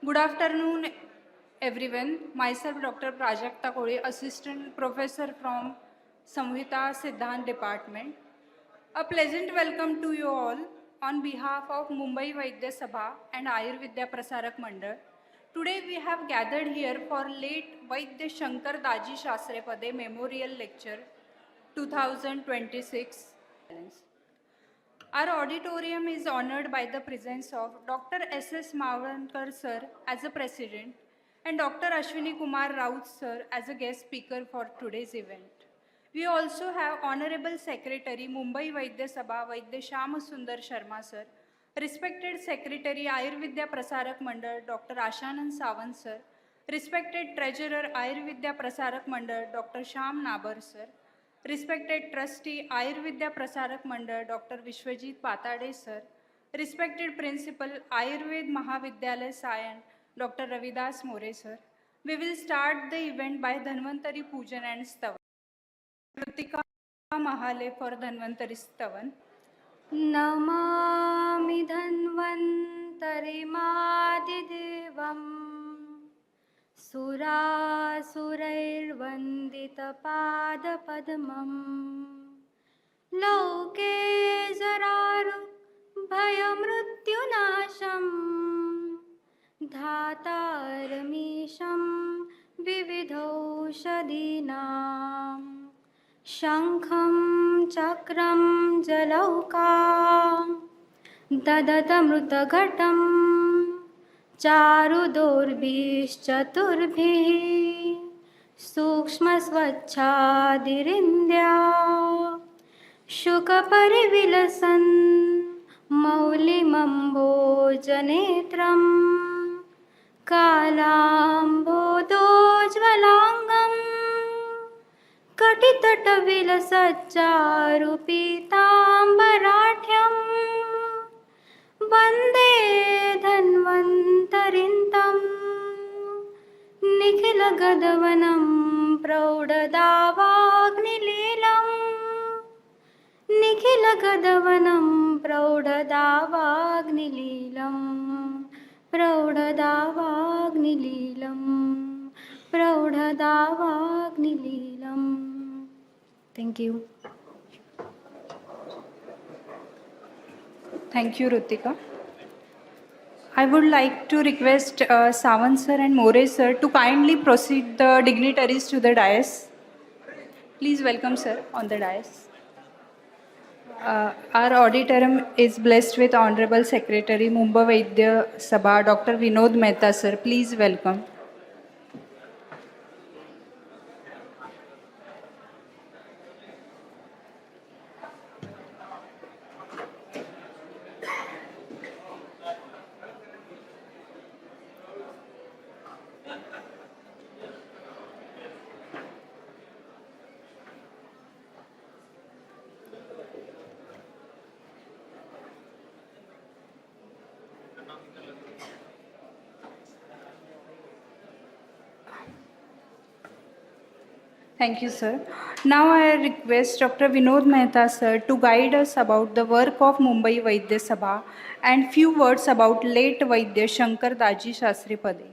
Good afternoon, everyone. Myself, Dr. Prajakta Koli, Assistant Professor from Samhita Siddhant Department. A pleasant welcome to you all on behalf of Mumbai Vaidya Sabha and Ayurvidya Prasarak Mandal. Today we have gathered here for late Vaidya Shankar Dajeeshastri Pade Memorial Lecture 2026. Our auditorium is honored by the presence of Dr. S.S. Mavankar sir as a president and Dr. Ashwini Kumar Raut sir as a guest speaker for today's event. We also have Honorable Secretary Mumbai Vaidya Sabha Vaidya Shyam Sharma sir, respected Secretary Ayurvidya Prasarak Mandal Dr. Ashanand Sawant sir, respected Treasurer Ayurvidya Prasarak Mandal Dr. Shyam Nabar sir, respected Trustee Ayurvidya Prasarak Mandal Dr. Vishwajit Patade sir, respected Principal Ayurved Mahavidyalaya Sion Dr. Ravidas More sir. We will start the event by Dhanvantari Pujan and Stavan. Kritika Mahale for Dhanvantari Stavan. Namami Dhanvantari Madidevam Surasurairvanditapadpadmam Loke Zararu Bhayamrutyunasham Dhataramisham Vividhoshadinam Shankham Chakram Jalaukam Dadatamrutagatam Charudorbish-chaturbihi Sukshma-swachhadirindya Shukaparivilasan Maulimambojanetram Kalambodojvalangam Katitatavilasaccharupitambarathyam Vande Dhanvantarintam Nikhilagadavanam Praudadavagnililam Nikhilagadavanam Praudadavagnililam Praudadavagnililam Praudadavagnililam. Thank you. Thank you, Rutika. I would like to request Sawant sir and More sir to kindly proceed the dignitaries to the dais. Please welcome sir on the dais. Our auditorium is blessed with Honorable Secretary Mumbai Vaidya Sabha Dr. Vinod Mehta sir. Please welcome. Thank you, sir. Now I request Dr. Vinod Mehta, sir, to guide us about the work of Mumbai Vaidya Sabha and few words about late Vaidya Shankar Dajeeshastri Pade.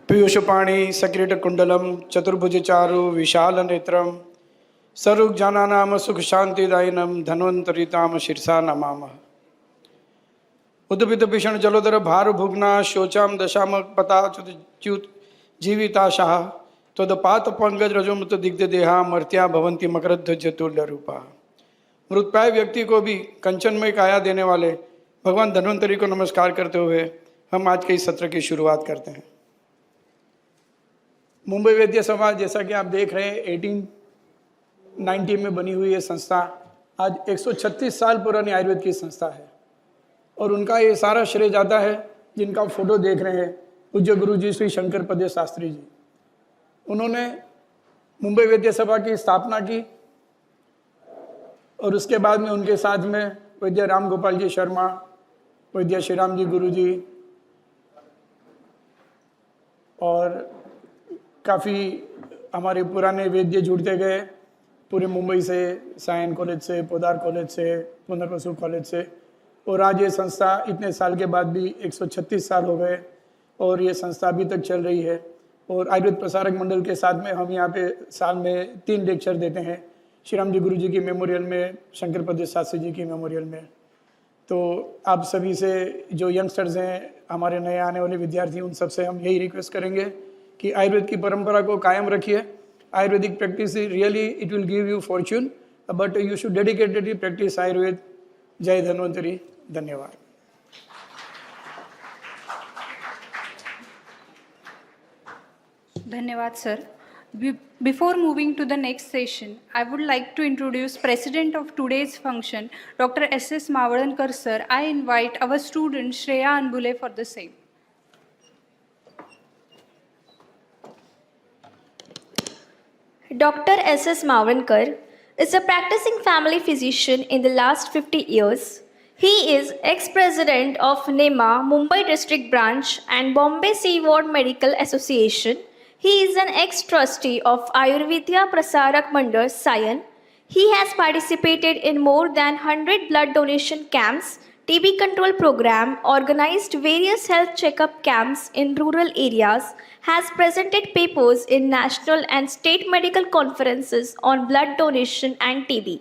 पीयूषपाणी सकिरीटकुंडलम चतुर्भुजचारु Vishal नेत्रम Serug जानानाम सुख शांतिदायिनम धन्वंतरिताम शीर्षा नमामः उद्भित भीषण जलोदर भार भुग्ना शोचाम दशाम पताच्युत जीविताशाह तदपात पंकज रजोमृत दिग्ध देहा मर्त्या भवंती मकरध्वज तुल्य रूपा। मृतप्राय व्यक्ति को भी कंचनमय काया देने वाले भगवान धन्वंतरी को नमस्कार करते हुए हम आज के इस सत्र की शुरुआत करते हैं। मुंबई वैद्य सभा, जैसा कि आप देख रहे हैं, 1890 में बनी हुई ये संस्था आज 136 साल पुरानी आयुर्वेद की संस्था है और उनका ये सारा श्रेय जाता है, जिनका फोटो देख रहे हैं, पूज्य गुरु जी श्री शंकर पदे शास्त्री जी। उन्होंने मुंबई वैद्य सभा की स्थापना की और उसके बाद में उनके साथ में वैद्य राम गोपाल जी शर्मा, वैद्य श्री राम जी गुरु जी और काफ़ी हमारे पुराने वैद्य जुड़ते गए पूरे मुंबई से, सायन कॉलेज से, पोदार कॉलेज से, पुनर्वसु कॉलेज से, और आज ये संस्था इतने साल के बाद भी 136 साल हो गए और ये संस्था अभी तक चल रही है। और आयुर्वेद प्रसारक मंडल के साथ में हम यहाँ पे साल में 3 लेक्चर देते हैं, श्री राम जी गुरु जी की मेमोरियल में, शंकर दाजेशास्त्री जी की मेमोरियल में। तो आप सभी से जो यंगस्टर्स हैं, हमारे नए आने वाले विद्यार्थी, उन सबसे हम यही रिक्वेस्ट करेंगे कि आयुर्वेद की परंपरा को कायम रखिए। Ayurvedic practice really it will give you Fortune, but you should dedicatedly practice Ayurveda. जय धन्वंतरी। धन्यवाद। Dhanyawad, sir. Before moving to the next session, I would like to introduce President of today's function, Dr. S.S. Mavadankar, sir. I invite our student Shreya Anbule for the same. Dr. S.S. Mavadankar is a practicing family physician in the last 50 years. He is ex-president of NEMA, Mumbai District Branch and Bombay Seaboard Medical Association. He is an ex-trustee of Ayurvidya Prasarak Mandal, Sion. He has participated in more than 100 blood donation camps, TB control program, organized various health checkup camps in rural areas, has presented papers in national and state medical conferences on blood donation and TB.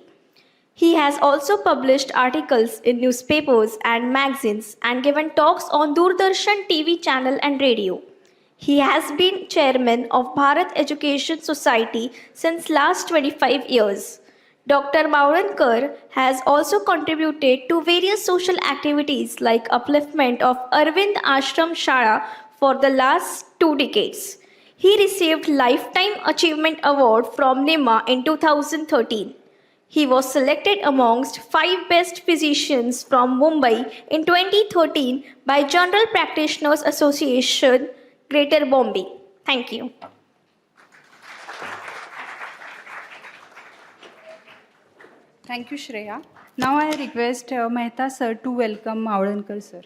He has also published articles in newspapers and magazines and given talks on Doordarshan TV channel and radio. He has been chairman of Bharat Education Society since last 25 years. Dr. Mavadankar has also contributed to various social activities like upliftment of Arvind Ashram Shala for the last 2 decades. He received Lifetime Achievement Award from NEMA in 2013. He was selected amongst 5 best physicians from Mumbai in 2013 by General Practitioners Association, Greater Bombay. Thank you. Thank you, Shreya. Now I request Mehta sir to welcome Mavadankar sir.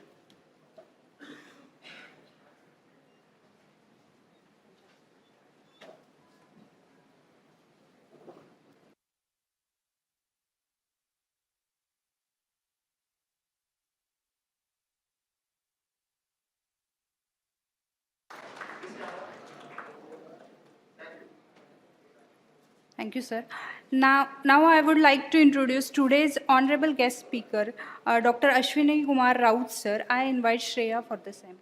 Thank you, sir. Now I would like to introduce today's honorable guest speaker, Dr. Ashwini Kumar Raut, sir. I invite Shreya for the same.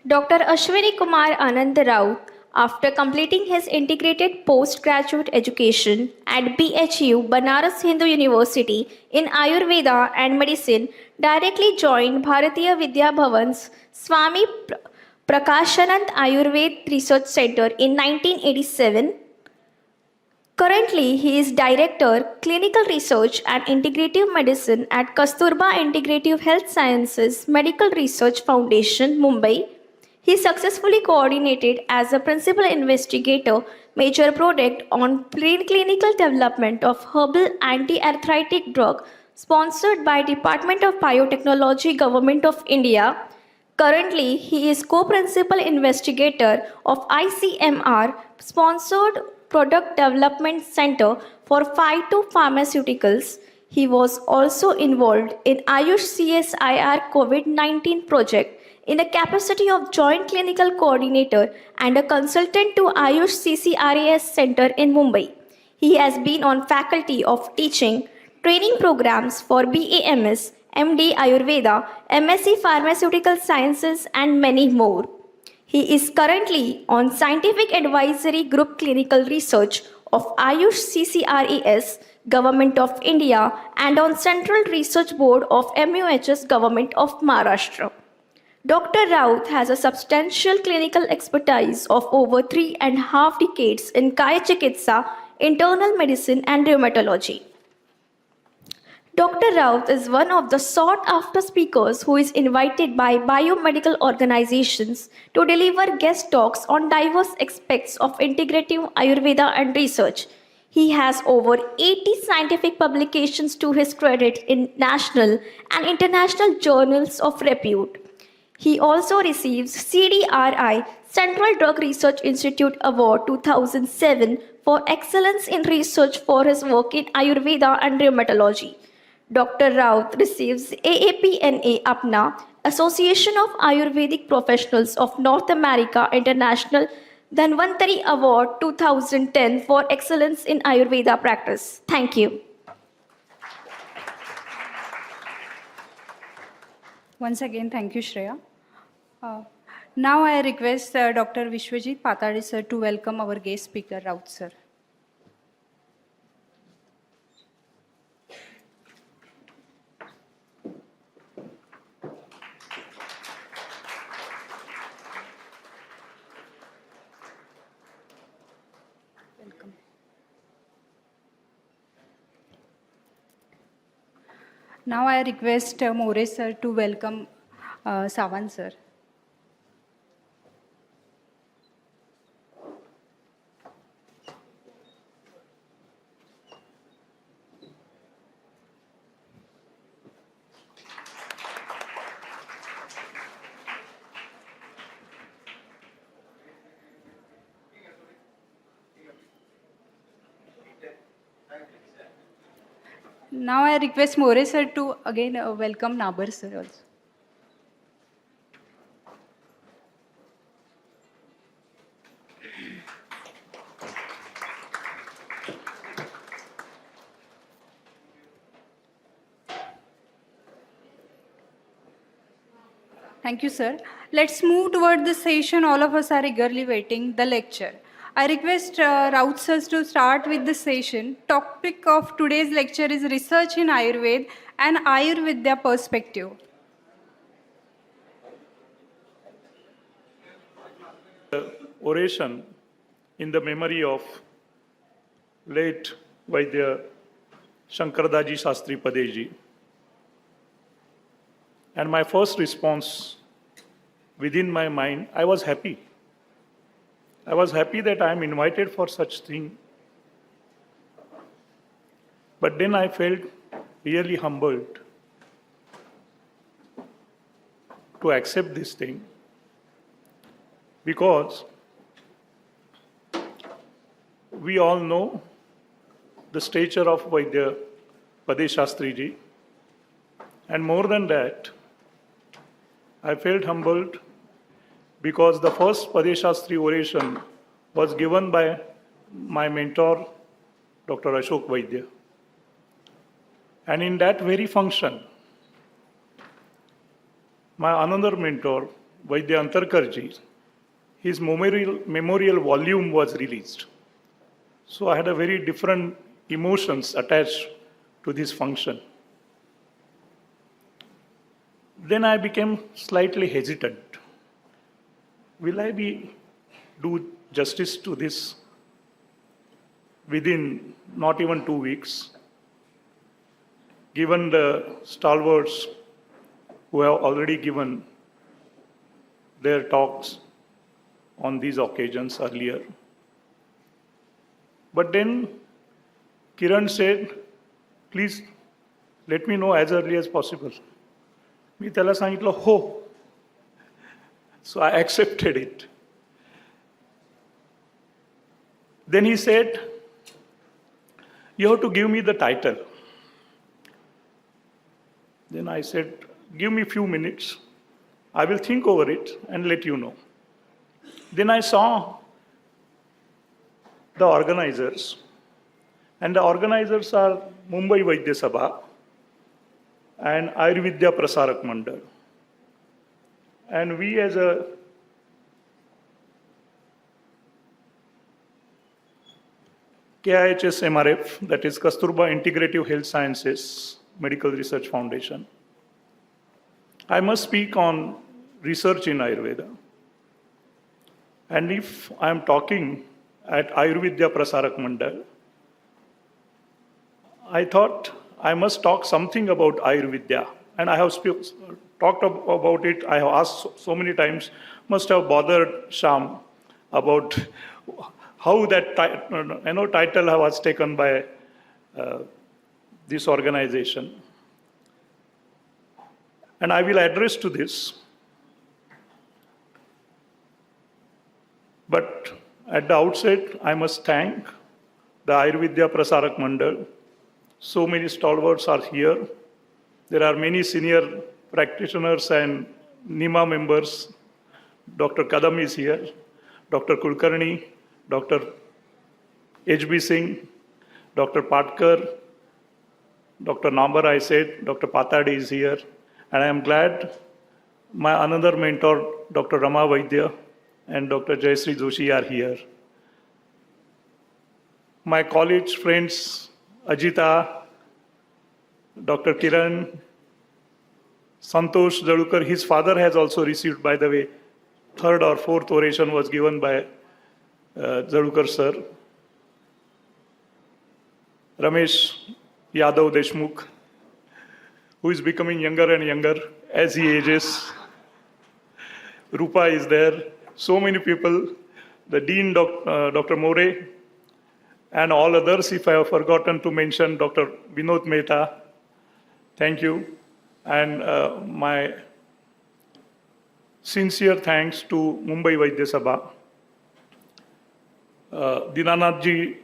Dr. Ashwini Kumar Anand Raut, after completing his integrated postgraduate education at BHU Banaras Hindu University in Ayurveda and Medicine, directly joined Bharatiya Vidya Bhavan's Swami Prakashanand Ayurved Research Center in 1987. Currently, he is Director, Clinical Research and Integrative Medicine at Kasturba Integrative Health Sciences Medical Research Foundation, Mumbai. He successfully coordinated as a principal investigator major project on preclinical development of herbal anti-arthritic drug sponsored by Department of Biotechnology, Government of India. Currently, he is co-principal investigator of ICMR sponsored Product Development Center for Phytopharmaceuticals. He was also involved in Ayush CSIR COVID-19 project in the capacity of Joint Clinical Coordinator and a consultant to Ayush CCRAS Center in Mumbai. He has been on faculty of teaching, training programs for BAMS, MD Ayurveda, MSc Pharmaceutical Sciences and many more. He is currently on Scientific Advisory Group Clinical Research of Ayush CCRAS, Government of India and on Central Research Board of MUHS, Government of Maharashtra. Dr. Raut has a substantial clinical expertise of over 3.5 decades in Kaya Chikitsa, internal medicine and rheumatology. Dr. Raut is one of the sought-after speakers who is invited by biomedical organizations to deliver guest talks on diverse aspects of integrative Ayurveda and research. He has over 80 scientific publications to his credit in national and international journals of repute. He also receives CDRI Central Drug Research Institute Award 2007 for excellence in research for his work in Ayurveda and rheumatology. Dr. Raut receives AAPNA APNA Association of Ayurvedic Professionals of North America International Dhanvantari Award 2010 for excellence in Ayurveda practice. Thank you. Once again, thank you, Shreya. Now I request Dr. Vishwajit Patade sir to welcome our guest speaker, Raut sir. Welcome. Now I request More sir to welcome Sawan sir. Now I request More sir to again welcome Nabar sir also. Thank you, sir. Let's move toward the session. All of us are eagerly waiting the lecture. I request Raut sir to start with the session. Topic of today's lecture is research in Ayurved and Ayurvidya Perspective. Oration in the memory of late Vaidya Shankar Dajeeshastri Pade. And my first response within my mind, I was happy. I was happy that I am invited for such thing. But then I felt really humbled to accept this thing, because we all know the stature of Vaidya Shankar ji, and more than that, I felt humbled because the first Padeshastri oration was given by my mentor, Dr. Ashok Vaidya. And in that very function, my another mentor, Vaidya Antarkarji, his memorial volume was released. So I had a very different emotions attached to this function. Then I became slightly hesitant. Will I do justice to this within not even 2 weeks, given the stalwarts who have already given their talks on these occasions earlier? But then Kiran said, please let me know as early as possible. मी त्याला सांगितलं हो. So I accepted it. Then he said, you have to give me the title. Then I said, give me a few minutes. I will think over it and let you know. Then I saw the organizers. And the organizers are Mumbai Vaidya Sabha and Ayurvidya Prasarak Mandal. And we as a KIHS MRF, that is Kasturba Integrative Health Sciences Medical Research Foundation, I must speak on research in Ayurveda. And if I am talking at Ayurvidya Prasarak Mandal, I thought I must talk something about Ayurvidya. And I have talked about it. I have asked so many times, must have bothered Sham about how that title was taken by this organization. And I will address to this. But at the outset, I must thank the Ayurvidya Prasarak Mandal. So many stalwarts are here. There are many senior practitioners and NIMA members. Dr. Kadam is here, Dr. Kulkarni, Dr. H.B. Singh, Dr. Patkar, Dr. Nambar, I said, Dr. Patade is here. And I am glad my another mentor, Dr. Rama Vaidya and Dr. Jayashree Joshi are here. My college friends, Ajita, Dr. Kiran, Santosh Jalukar, his father has also received, by the way, third or fourth oration was given by Jalukar sir. Ramesh Yadav Deshmukh, who is becoming younger and younger as he ages. Rupa is there. So many people. The Dean, Dr. More, and all others. If I have forgotten to mention Dr. Vinod Mehta, thank you. And my sincere thanks to Mumbai Vaidya Sabha. Dinanath ji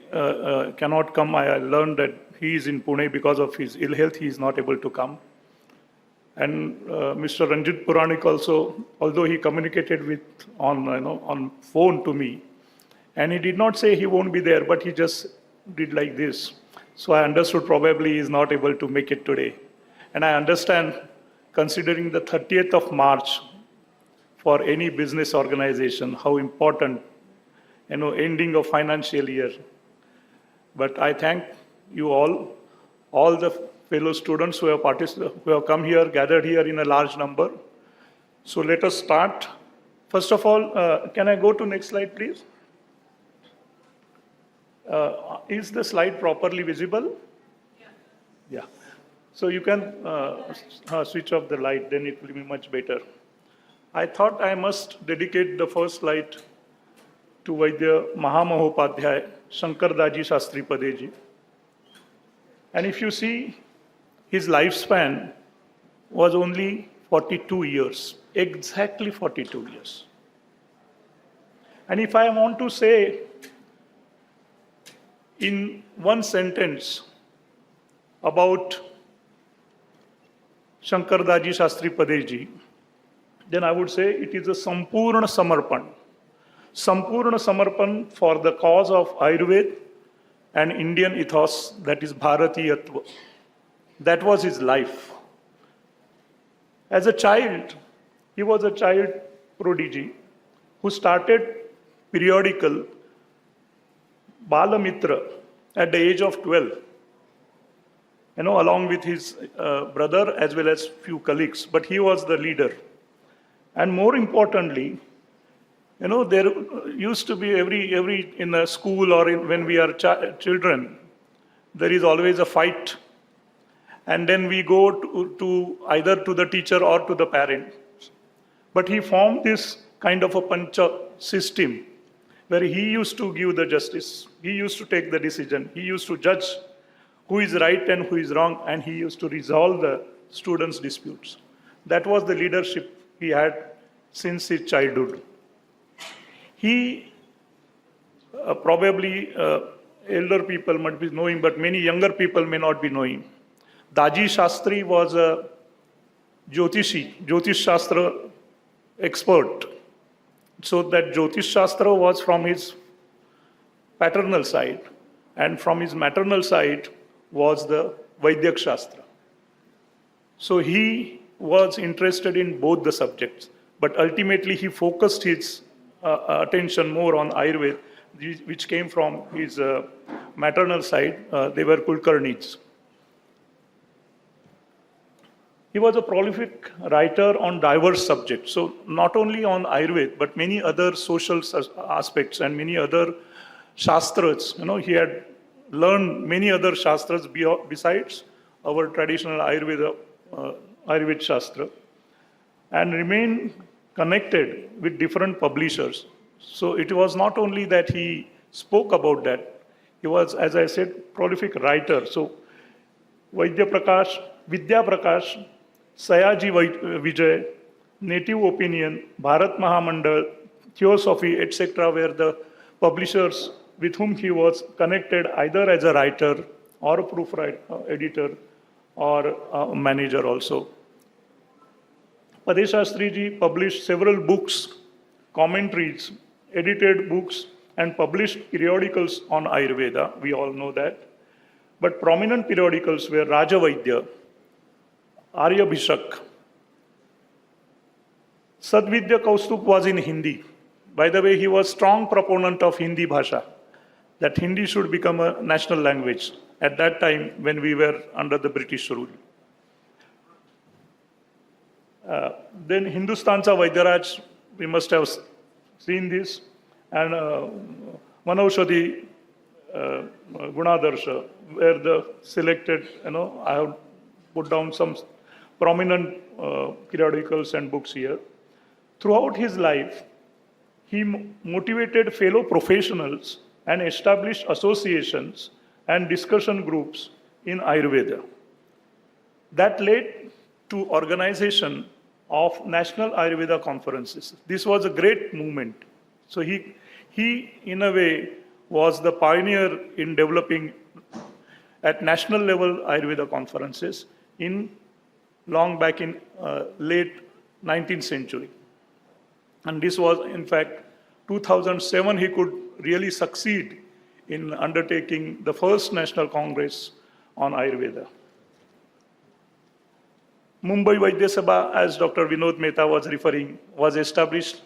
cannot come. I learned that he is in Pune because of his ill health. He is not able to come. And Mr. Ranjit Puranik also, although he communicated with on phone to me, and he did not say he won't be there, but he just did like this. So I understood probably he is not able to make it today. And I understand, considering the 30th of March for any business organization, how important, ending of financial year. But I thank you all the fellow students who have come here, gathered here in a large number. So let us start. First of all, can I go to next slide, please? Is the slide properly visible? Yeah. So you can switch off the light, then it will be much better. I thought I must dedicate the first slide to Vaidya Mahamahopadhyay, Shankar Dajeeshastri Pade ji. And if you see, his lifespan was only 42 years, exactly 42 years. And if I want to say in one sentence about Shankar Dajeeshastri Pade ji, then I would say it is a Sampurna Samarpan. Sampurna Samarpan for the cause of Ayurved and Indian ethos, that is Bharatiyatva. That was his life. As a child, he was a child prodigy who started periodical Balamitra at the age of 12, along with his brother as well as few colleagues, but he was the leader. And more importantly, there used to be every in a school or when we are children, there is always a fight. And then we go to either to the teacher or to the parent. But he formed this kind of a pancha system where he used to give the justice. He used to take the decision. He used to judge who is right and who is wrong, and he used to resolve the students' disputes. That was the leadership he had since his childhood. He probably elder people might be knowing, but many younger people may not be knowing. Dajeeshastri was a Jyotish Shastra expert. So that Jyotish Shastra was from his paternal side, and from his maternal side was the Vaidyak Shastra. So he was interested in both the subjects, but ultimately he focused his attention more on Ayurveda, which came from his maternal side. They were Kulkarnis. He was a prolific writer on diverse subjects. So not only on Ayurveda, but many other social aspects and many other Shastras. He had learned many other Shastras besides our traditional Ayurveda Shastra, and remained connected with different publishers. So it was not only that he spoke about that. He was, as I said, prolific writer. So Vidya Prakash, Sayaji Vijay, Native Opinion, Bharat Mahamandal, Theosophy, etc. were the publishers with whom he was connected either as a writer or a proofreader, editor, or a manager also. Pade Shastri ji published several books, commentaries, edited books, and published periodicals on Ayurveda. We all know that. But prominent periodicals were Raja Vaidya, Arya Bhishak. Sadvidya Kaustup was in Hindi. By the way, he was strong proponent of Hindi Bhasha, that Hindi should become a national language at that time when we were under the British rule. Then Hindustancha Vaidyaraj, we must have seen this, and Manaushadhi Gunadarsha, where the selected, I have put down some prominent periodicals and books here. Throughout his life, he motivated fellow professionals and established associations and discussion groups in Ayurveda. That led to organization of national Ayurveda conferences. This was a great movement. So he in a way was the pioneer in developing at national level Ayurveda conferences long back in late 19th century. And this was, in fact, 2007 he could really succeed in undertaking the first National Congress on Ayurveda. Mumbai Vaidya Sabha, as Dr. Vinod Mehta was referring, was established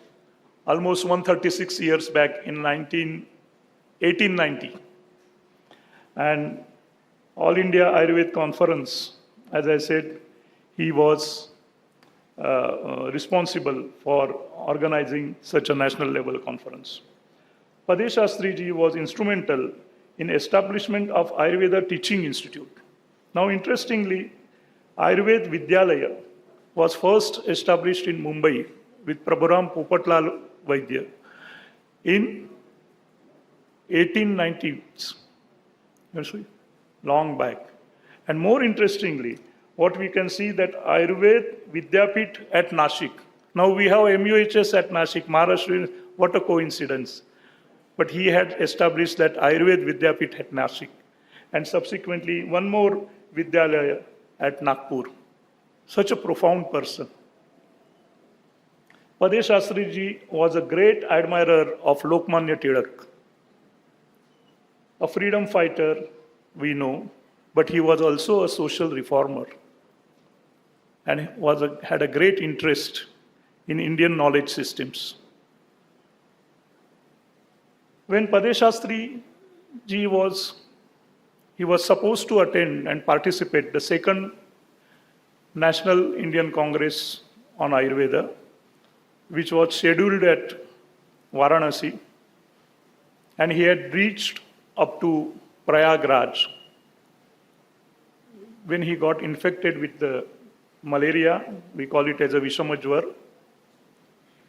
almost 136 years back in 1890. And All India Ayurved Conference, as I said, he was responsible for organizing such a national level conference. Pade Shastri ji was instrumental in establishment of Ayurveda Teaching Institute. Now, interestingly, Ayurved Vidyalaya was first established in Mumbai with Prabhuram Popatlal Vaidya in 1890s, long back. And more interestingly, what we can see that Ayurved Vidyapit at Nashik. Now we have MUHS at Nashik, Maharashtra, what a coincidence. But he had established that Ayurved Vidyapit at Nashik. And subsequently, one more Vidyalaya at Nagpur. Such a profound person. Pade Shastri ji was a great admirer of Lokmanya Tilak. A freedom fighter, we know, but he was also a social reformer and had a great interest in Indian knowledge systems. When Pade Shastri ji was supposed to attend and participate the second National Indian Congress on Ayurveda, which was scheduled at Varanasi, and he had reached up to Prayagraj. When he got infected with the malaria, we call it as a Vishamajwar,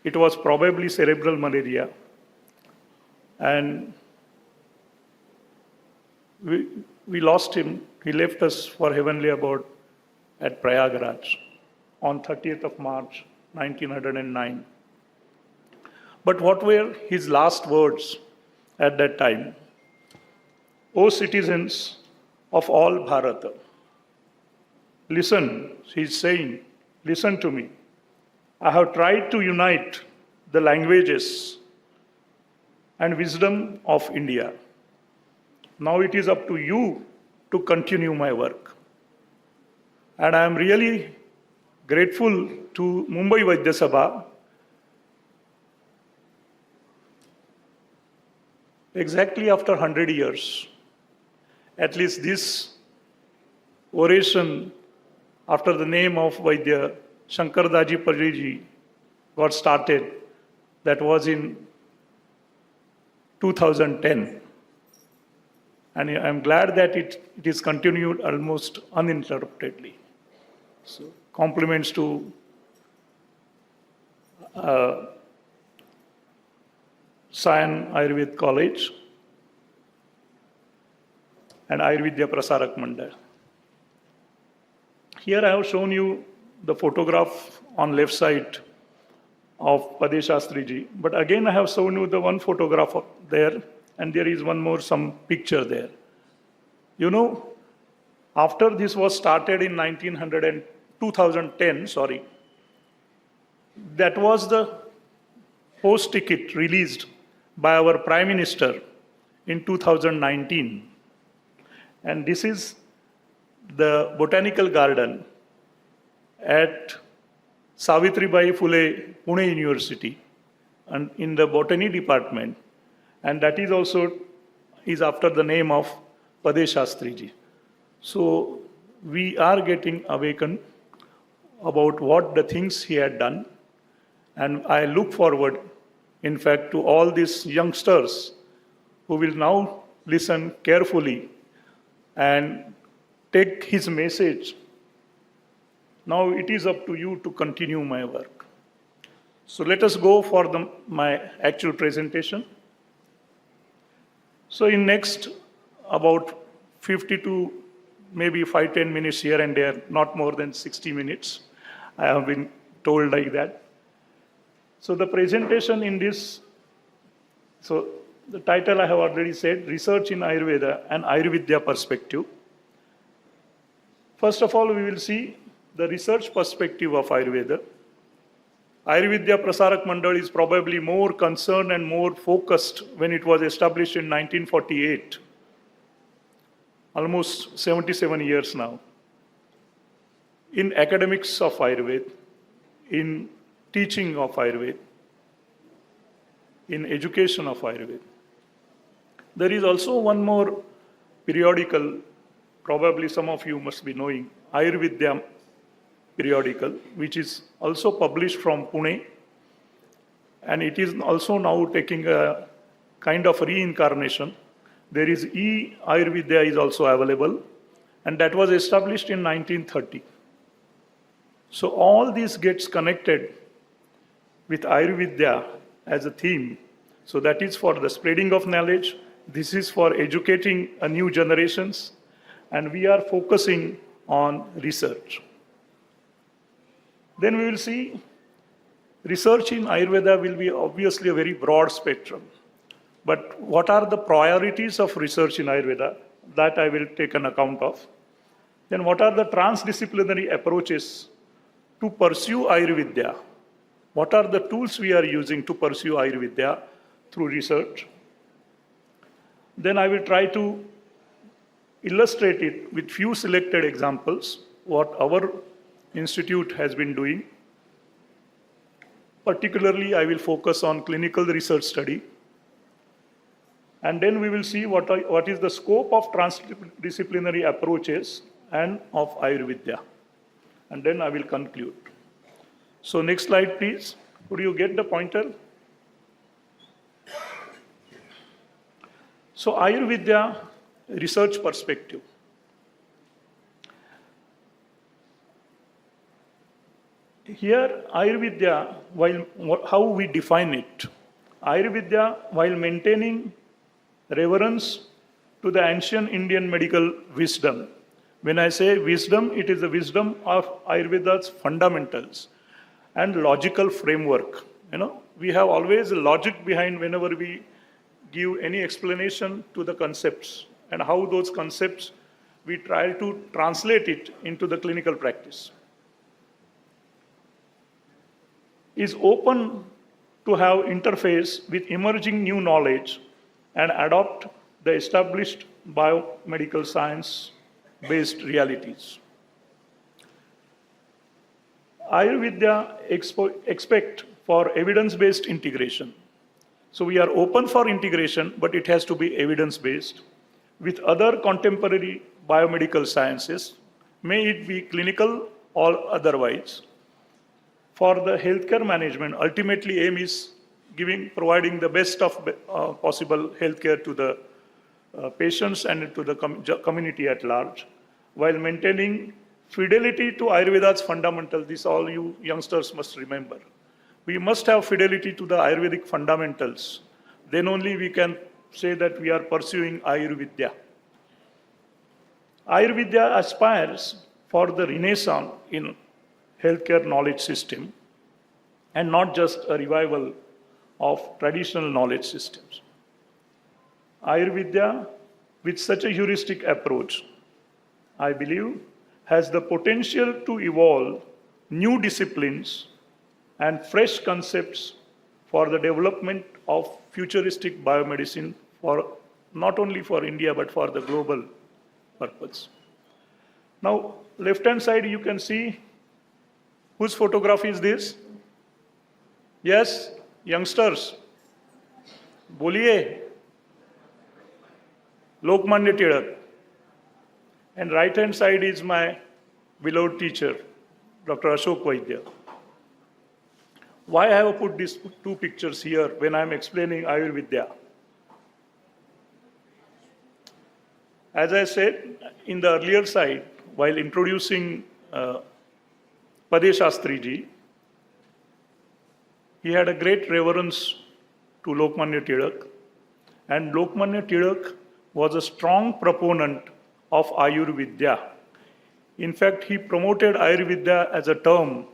it was probably cerebral malaria. And we lost him. He left us for heavenly abode at Prayagraj on 30th of March, 1909. But what were his last words at that time? O citizens of all Bharata, listen, he's saying, listen to me. I have tried to unite the languages and wisdom of India. Now it is up to you to continue my work. And I am really grateful to Mumbai Vaidya Sabha. Exactly after 100 years, at least this oration after the name of Vaidya Shankar Dajeeshastri Pade got started. That was in 2010. And I am glad that it is continued almost uninterruptedly. So, compliments to Sion Ayurved College and Ayurvidya Prasarak Mandal. Here I have shown you the photograph on left side of Padeshastri ji. But again, I have shown you the one photograph there, and there is one more, some picture there. You know, after this was started in 2010, that was the post ticket released by our Prime Minister in 2019. And this is the Botanical Garden at Savitribai Phule Pune University and in the Botany Department. And that is also is after the name of Padeshastri ji. So we are getting awakened about what the things he had done. And I look forward, in fact, to all these youngsters who will now listen carefully and take his message. Now it is up to you to continue my work. So let us go for my actual presentation. So in next about 50 to maybe 5-10 minutes here and there, not more than 60 minutes, I have been told like that. So the presentation in this, so the title I have already said, Research in Ayurveda and Ayurvidya Perspective. First of all, we will see the research perspective of Ayurveda. Ayurvidya Prasarak Mandal is probably more concerned and more focused when it was established in 1948, almost 77 years now, in academics of Ayurveda, in teaching of Ayurveda, in education of Ayurveda. There is also one more periodical, probably some of you must be knowing, Ayurvidya periodical, which is also published from Pune. And it is also now taking a kind of reincarnation. There is Ayurvidya is also available, and that was established in 1930. So all this gets connected with Ayurvidya as a theme. So that is for the spreading of knowledge. This is for educating a new generations. And we are focusing on research. Then we will see research in Ayurveda will be obviously a very broad spectrum. But what are the priorities of research in Ayurveda? That I will take an account of. Then what are the transdisciplinary approaches to pursue Ayurvidya? What are the tools we are using to pursue Ayurvidya through research? Then I will try to illustrate it with few selected examples, what our institute has been doing. Particularly, I will focus on clinical research study. And then we will see what is the scope of transdisciplinary approaches and of Ayurvidya. And then I will conclude. So next slide, please. Could you get the pointer? So Ayurvidya research perspective. Here, Ayurvidya, how we define it. Ayurvidya, while maintaining reverence to the ancient Indian medical wisdom. When I say wisdom, it is the wisdom of Ayurveda's fundamentals and logical framework. You know, we have always a logic behind whenever we give any explanation to the concepts and how those concepts we try to translate it into the clinical practice. Is open to have interface with emerging new knowledge and adopt the established biomedical science-based realities. Ayurvidya expect for evidence-based integration. So we are open for integration, but it has to be evidence-based with other contemporary biomedical sciences, may it be clinical or otherwise. For the healthcare management, ultimately aim is providing the best of possible healthcare to the patients and to the community at large, while maintaining fidelity to Ayurveda's fundamental. This all you youngsters must remember. We must have fidelity to the Ayurvedic fundamentals. Then only we can say that we are pursuing Ayurvidya. Ayurveda aspires for the renaissance in healthcare knowledge system and not just a revival of traditional knowledge systems. Ayurveda, with such a heuristic approach, I believe, has the potential to evolve new disciplines and fresh concepts for the development of futuristic biomedicine for not only for India but for the global purpose. Now, left-hand side you can see whose photograph is this? Yes, youngsters. Boliye. Lokmanya Tilak. And right-hand side is my beloved teacher, Dr. Ashok Vaidya. Why I have put these two pictures here when I am explaining Ayurvidya? As I said in the earlier slide, while introducing Padeshastri ji, he had a great reverence to Lokmanya Tilak, and Lokmanya Tilak was a strong proponent of Ayurvidya. In fact, he promoted Ayurvidya as a term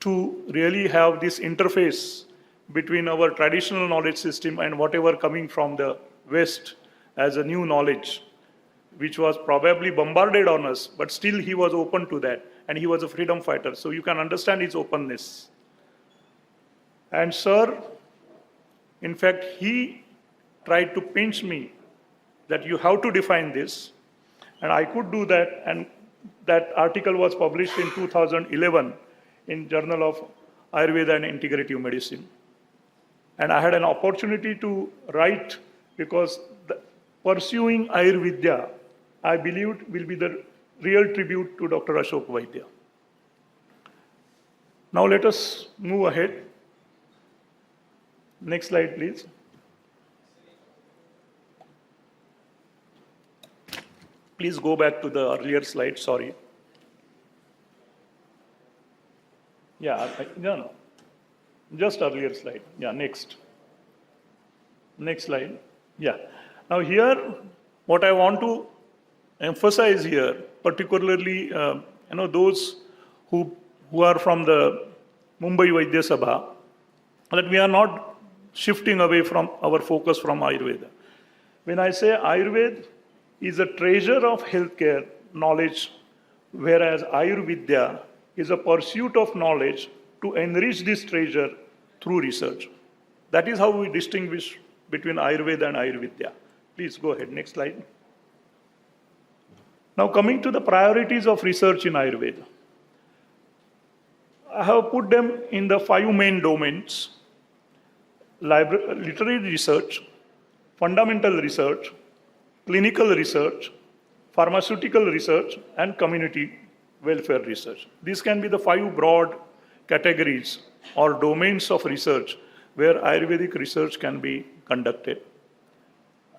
to really have this interface between our traditional knowledge system and whatever coming from the West as a new knowledge, which was probably bombarded on us, but still he was open to that, and he was a freedom fighter. So you can understand his openness. And sir, in fact, he tried to pinch me that you have to define this, and I could do that, and that article was published in 2011 in Journal of Ayurveda and Integrative Medicine. And I had an opportunity to write because pursuing Ayurvidya, I believed, will be the real tribute to Dr. Ashok Vaidya. Now let us move ahead. Next slide, please. Please go back to the earlier slide, sorry. Yeah, no. Just earlier slide. Yeah, next. Next slide. Yeah. Now here, what I want to emphasize here, particularly those who are from the Mumbai Vaidya Sabha, that we are not shifting away from our focus from Ayurveda. When I say Ayurveda is a treasure of healthcare knowledge, whereas Ayurvidya is a pursuit of knowledge to enrich this treasure through research. That is how we distinguish between Ayurveda and Ayurvidya. Please go ahead, next slide. Now coming to the priorities of research in Ayurveda. I have put them in the 5 main domains: literary research, fundamental research, clinical research, pharmaceutical research, and community welfare research. These can be the 5 broad categories or domains of research where Ayurvedic research can be conducted.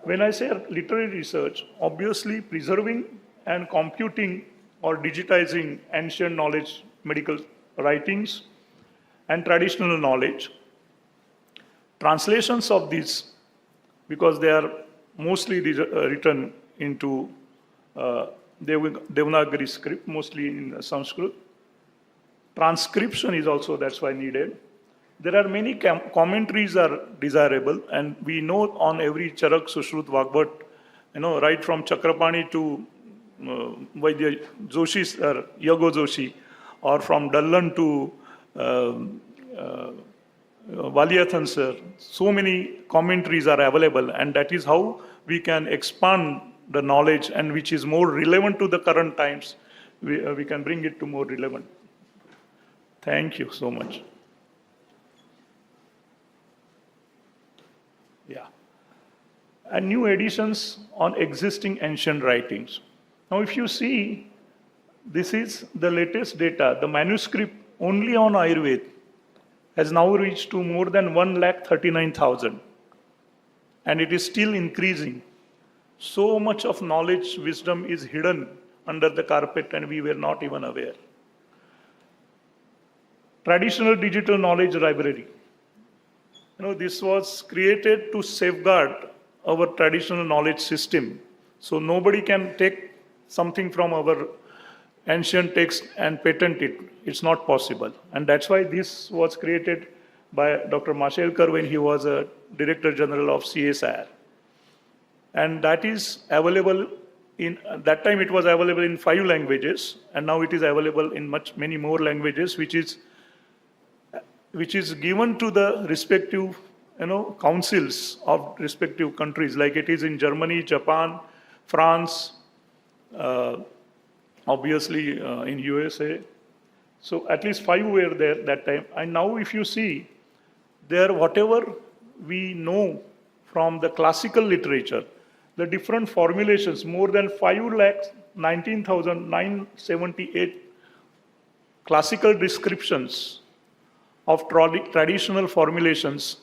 When I say literary research, obviously preserving and computing or digitizing ancient knowledge, medical writings, and traditional knowledge. Translations of these, because they are mostly written into Devanagari script, mostly in Sanskrit. Transcription is also, that's why needed. There are many commentaries are desirable, and we know on every Charak, Sushrut, Vagbhat, right from Chakrapani to Vaidya Joshi, Yago Joshi, or from Dallan to Valiathan sir, so many commentaries are available, and that is how we can expand the knowledge, and which is more relevant to the current times, we can bring it to more relevant. Thank you so much. Yeah. And new editions on existing ancient writings. Now if you see, this is the latest data. The manuscript only on Ayurveda has now reached to more than 139,000. And it is still increasing. So much of knowledge, wisdom is hidden under the carpet, and we were not even aware. Traditional digital knowledge library. This was created to safeguard our traditional knowledge system. So nobody can take something from our ancient text and patent it. It's not possible. And that's why this was created by Dr. Mashelkar when he was a Director General of CSIR. And that is available in, that time it was available in 5 languages, and now it is available in many more languages, which is given to the respective councils of respective countries, like it is in Germany, Japan, France, obviously in USA. So at least 5 were there that time. And now if you see, there whatever we know from the classical literature, the different formulations, more than 5,19,978 classical descriptions of traditional formulations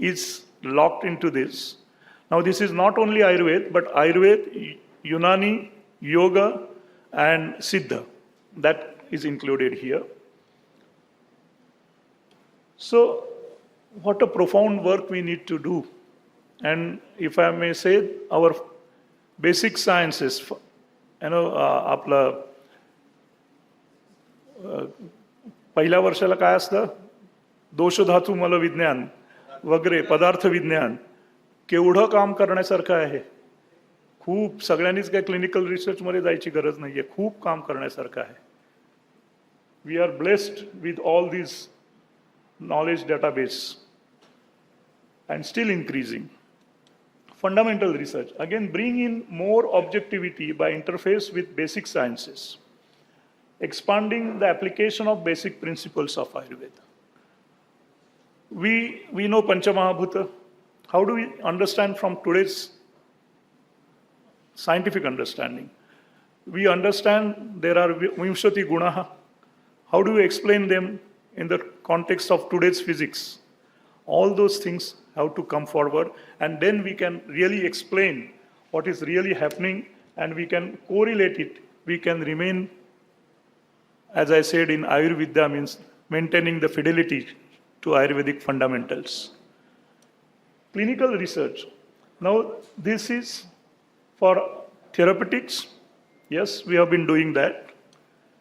is locked into this. Now this is not only Ayurved, but Ayurved, Unani, Yoga, and Siddha. That is included here. So what a profound work we need to do. And if I may say, our basic sciences, आपला पहिल्या वर्षाला काय असतं, दोषधातू मल विज्ञान वगैरे पदार्थ विज्ञान केवढं काम करण्यासारखं आहे. खूप सगळ्यांनीच काय क्लिनिकल रिसर्चमध्ये जायची गरज नाहीये, खूप काम करण्यासारखं आहे. We are blessed with all these knowledge database and still increasing. Fundamental research, again bring in more objectivity by interface with basic sciences, expanding the application of basic principles of Ayurveda. We know Panchamahabhuta. How do we understand from today's scientific understanding? We understand there are Vimshati Gunaha. How do we explain them in the context of today's physics? All those things have to come forward, and then we can really explain what is really happening, and we can correlate it. We can remain, as I said in Ayurvidya, means maintaining the fidelity to Ayurvedic fundamentals. Clinical research. Now, this is for therapeutics. Yes, we have been doing that.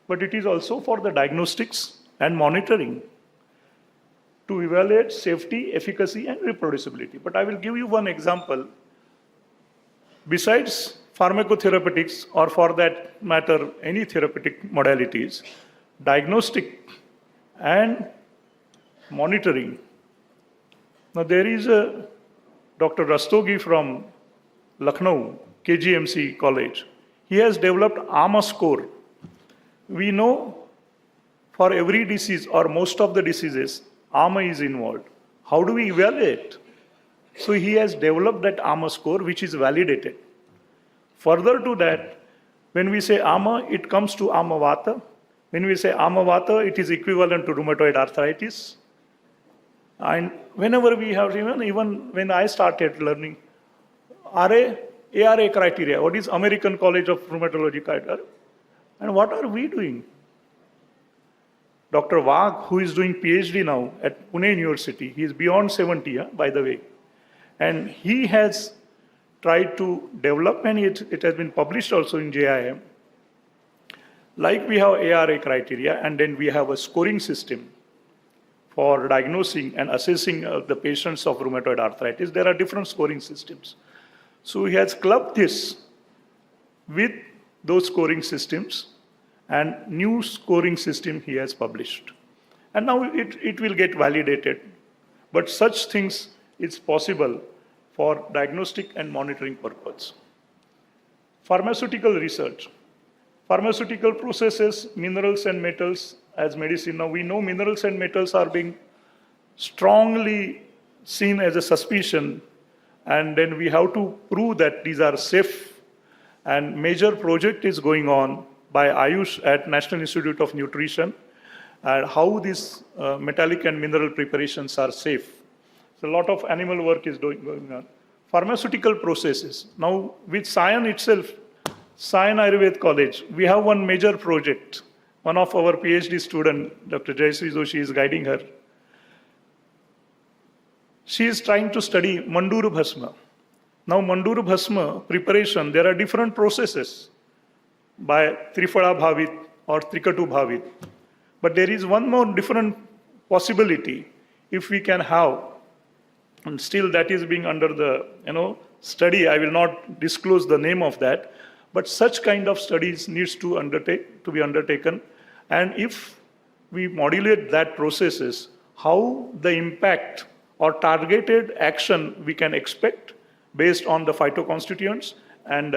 But it is also for the diagnostics and monitoring to evaluate safety, efficacy, and reproducibility. But I will give you one example. Besides pharmacotherapeutics, or for that matter, any therapeutic modalities, diagnostic and monitoring. Now there is a Dr. Rastogi from Lucknow, KGMC College. He has developed AMA score. We know for every disease or most of the diseases, AMA is involved. How do we evaluate? So he has developed that AMA score, which is validated. Further to that, when we say AMA, it comes to Amavata. When we say Amavata, it is equivalent to rheumatoid arthritis. And whenever we have, even when I started learning, ARA criteria, what is American College of Rheumatology criteria? And what are we doing? Dr. Wagh, who is doing PhD now at Pune University, he is beyond 70, by the way. And he has tried to develop, and it has been published also in JIM. Like we have ARA criteria, and then we have a scoring system for diagnosing and assessing the patients of rheumatoid arthritis. There are different scoring systems. So he has clubbed this with those scoring systems, and new scoring system he has published. And now it will get validated. But such things is possible for diagnostic and monitoring purpose. Pharmaceutical research. Pharmaceutical processes, minerals and metals as medicine. Now we know minerals and metals are being strongly seen as a suspicion, and then we have to prove that these are safe. And major project is going on by Ayush at National Institute of Nutrition, and how these metallic and mineral preparations are safe. So a lot of animal work is going on. Pharmaceutical processes. Now with Sion itself, Sion Ayurved College, we have one major project. One of our PhD student, Dr. Jayashree Joshi, is guiding her. She is trying to study Manduru Bhasma. Now Manduru Bhasma preparation, there are different processes. by Trifala Bhavit or Trikatu Bhavit. But there is one more different possibility if we can have, and still that is being under the study. I will not disclose the name of that, but such kind of studies needs to be undertaken. And if we modulate that processes, how the impact or targeted action we can expect based on the phytoconstituents and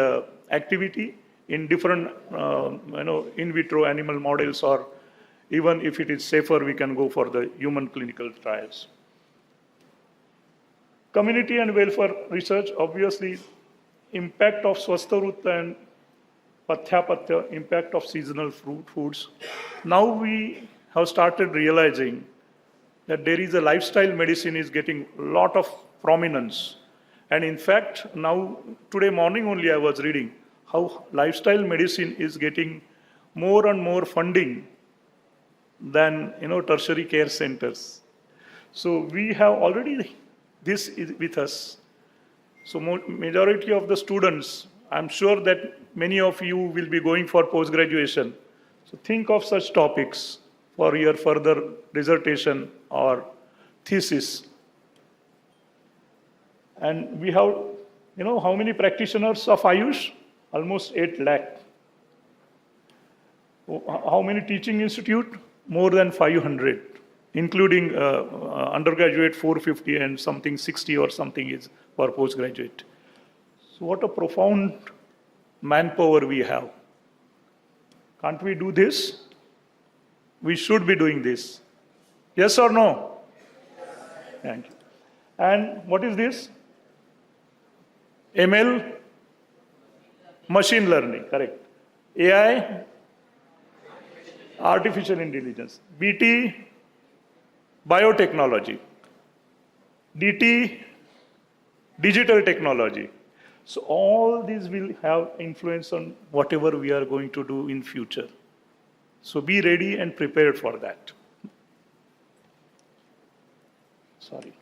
activity in different in vitro animal models, or even if it is safer, we can go for the human clinical trials. Community and welfare research, obviously, impact of Swastharut and Pathya, impact of seasonal foods. Now we have started realizing that there is a lifestyle medicine is getting a lot of prominence. And in fact, now, today morning only I was reading how lifestyle medicine is getting more and more funding than tertiary care centers. So we have already this is with us. So majority of the students, I'm sure that many of you will be going for post-graduation. So think of such topics for your further dissertation or thesis. And we have, how many practitioners of Ayush? Almost 8 lakh. How many teaching institute? More than 500, including undergraduate 450 and something 60 or something is for postgraduate. So what a profound manpower we have. Can't we do this? We should be doing this. Yes or no? Thank you. And what is this? ML? Machine learning, correct. AI? Artificial intelligence. BT? Biotechnology. DT? Digital technology. So all these will have influence on whatever we are going to do in future. So be ready and prepared for that. Sorry.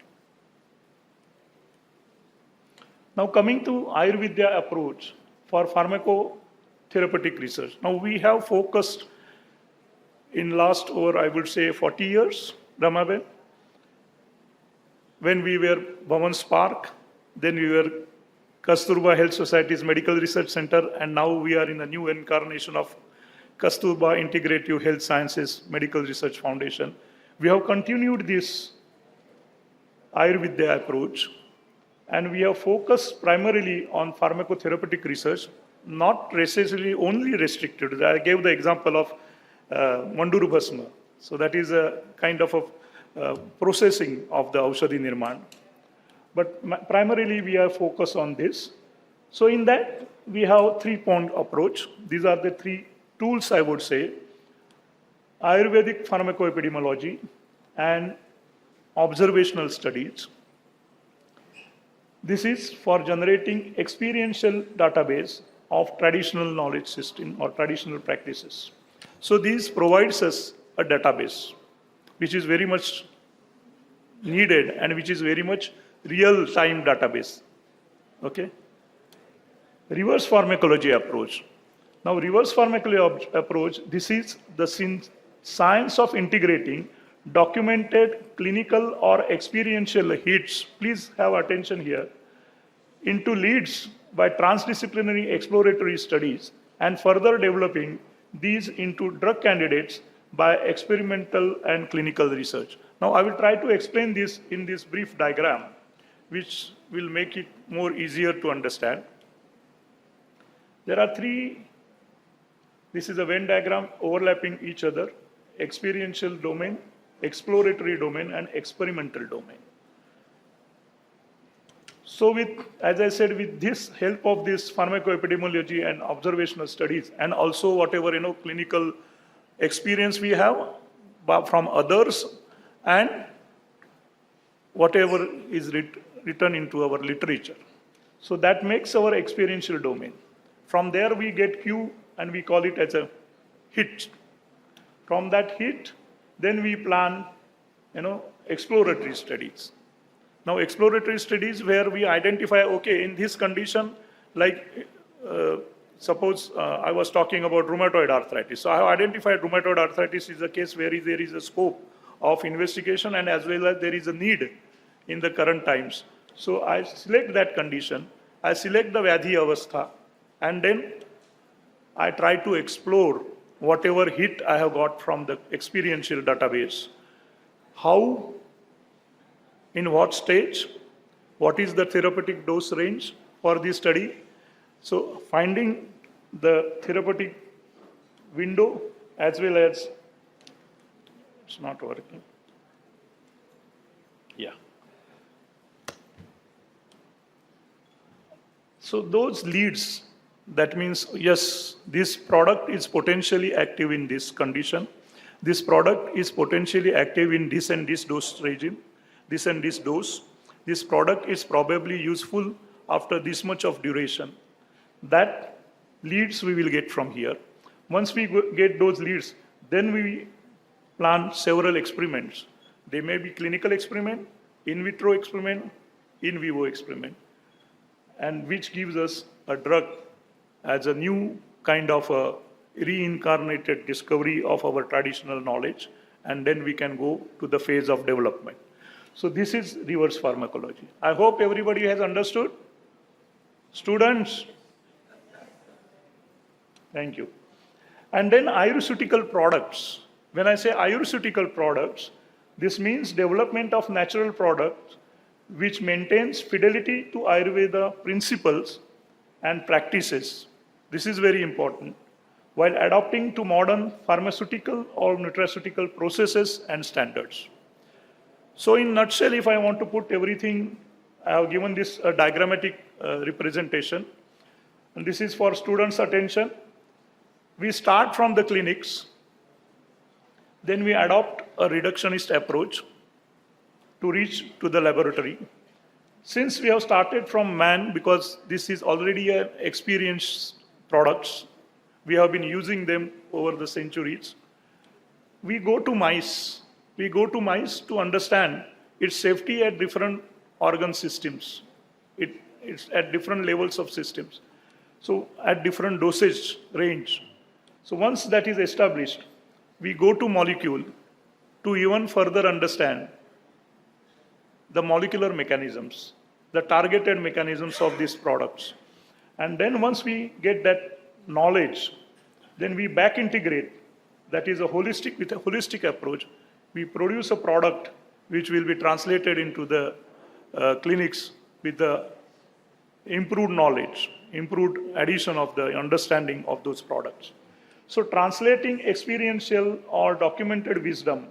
Now coming to Ayurvidya approach for pharmacotherapeutic research. Now we have focused in last over, I would say, 40 years, Ramaben. When we were Bhavan Spark, then we were Kasturba Health Society's Medical Research Center, and now we are in a new incarnation of Kasturba Integrative Health Sciences Medical Research Foundation. We have continued this Ayurvidya approach, and we have focused primarily on pharmacotherapeutic research, not necessarily only restricted. I gave the example of Manduru Bhasma. So that is a kind of a processing of the Aushadhi Nirman. But primarily we are focused on this. So in that, we have 3-pronged approach. These are the 3 tools, I would say. Ayurvedic pharmacoepidemiology and observational studies. This is for generating experiential database of traditional knowledge system or traditional practices. So this provides us a database which is very much needed and which is very much real-time database. Okay? Reverse pharmacology approach. Now reverse pharmacology approach, this is the science of integrating documented clinical or experiential hits, please have attention here, into leads by transdisciplinary exploratory studies and further developing these into drug candidates by experimental and clinical research. Now I will try to explain this in this brief diagram, which will make it more easier to understand. There are 3, this is a Venn diagram overlapping each other: experiential domain, exploratory domain, and experimental domain. So with, as I said, with this help of this pharmacoepidemiology and observational studies, and also whatever clinical experience we have from others, and whatever is written into our literature. So that makes our experiential domain. From there we get Q and we call it as a hit. From that hit, then we plan, exploratory studies. Now exploratory studies where we identify, okay, in this condition, like Suppose I was talking about rheumatoid arthritis. So I have identified rheumatoid arthritis is a case where there is a scope of investigation and as well as there is a need in the current times. So I select that condition, I select the Vyadhi Avastha, and then I try to explore whatever hit I have got from the experiential database. How, in what stage, what is the therapeutic dose range for this study? So finding the therapeutic window as well as, it's not working. Yeah. So those leads, that means, yes, this product is potentially active in this condition. This product is potentially active in this and this dose regime, this and this dose. This product is probably useful after this much of duration. That leads we will get from here. Once we get those leads, then we plan several experiments. They may be clinical experiment, in vitro experiment, in vivo experiment, and which gives us a drug as a new kind of a reincarnated discovery of our traditional knowledge, and then we can go to the phase of development. So this is reverse pharmacology. I hope everybody has understood. Students, thank you. And then Ayurvedic products. When I say Ayurvedic products, this means development of natural products which maintains fidelity to Ayurveda principles and practices. This is very important, while adapting to modern pharmaceutical or nutraceutical processes and standards. So in nutshell, if I want to put everything, I have given this a diagrammatic representation. And this is for students' attention. We start from the clinics, then we adopt a reductionist approach to reach to the laboratory. Since we have started from man, because this is already an experienced products, we have been using them over the centuries, we go to mice. We go to mice to understand its safety at different organ systems. It's at different levels of systems. So at different dosage range. So once that is established, we go to molecule to even further understand the molecular mechanisms, the targeted mechanisms of these products. And then once we get that knowledge, then we back integrate, that is with a holistic approach. We produce a product which will be translated into the clinics with the improved knowledge, improved addition of the understanding of those products. So translating experiential or documented wisdom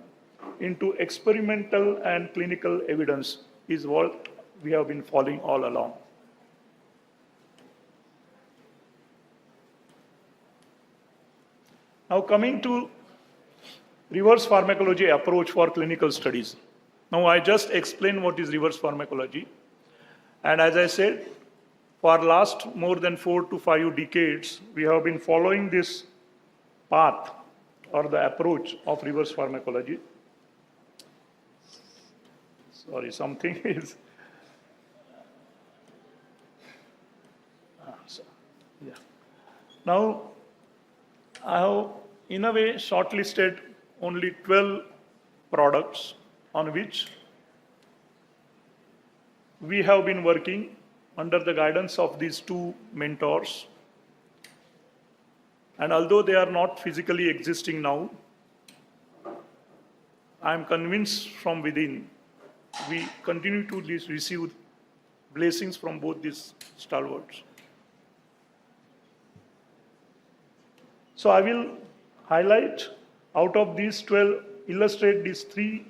into experimental and clinical evidence is what we have been following all along. Now coming to reverse pharmacology approach for clinical studies. Now I just explained what is reverse pharmacology. And as I said, for last more than 4 to 5 decades, we have been following this path or the approach of reverse pharmacology. Sorry, something is. Yeah. Now, I have in a way shortlisted only 12 products on which we have been working under the guidance of these 2 mentors. And although they are not physically existing now, I am convinced from within, we continue to receive blessings from both these stalwarts. So I will highlight out of these 12, illustrate these 3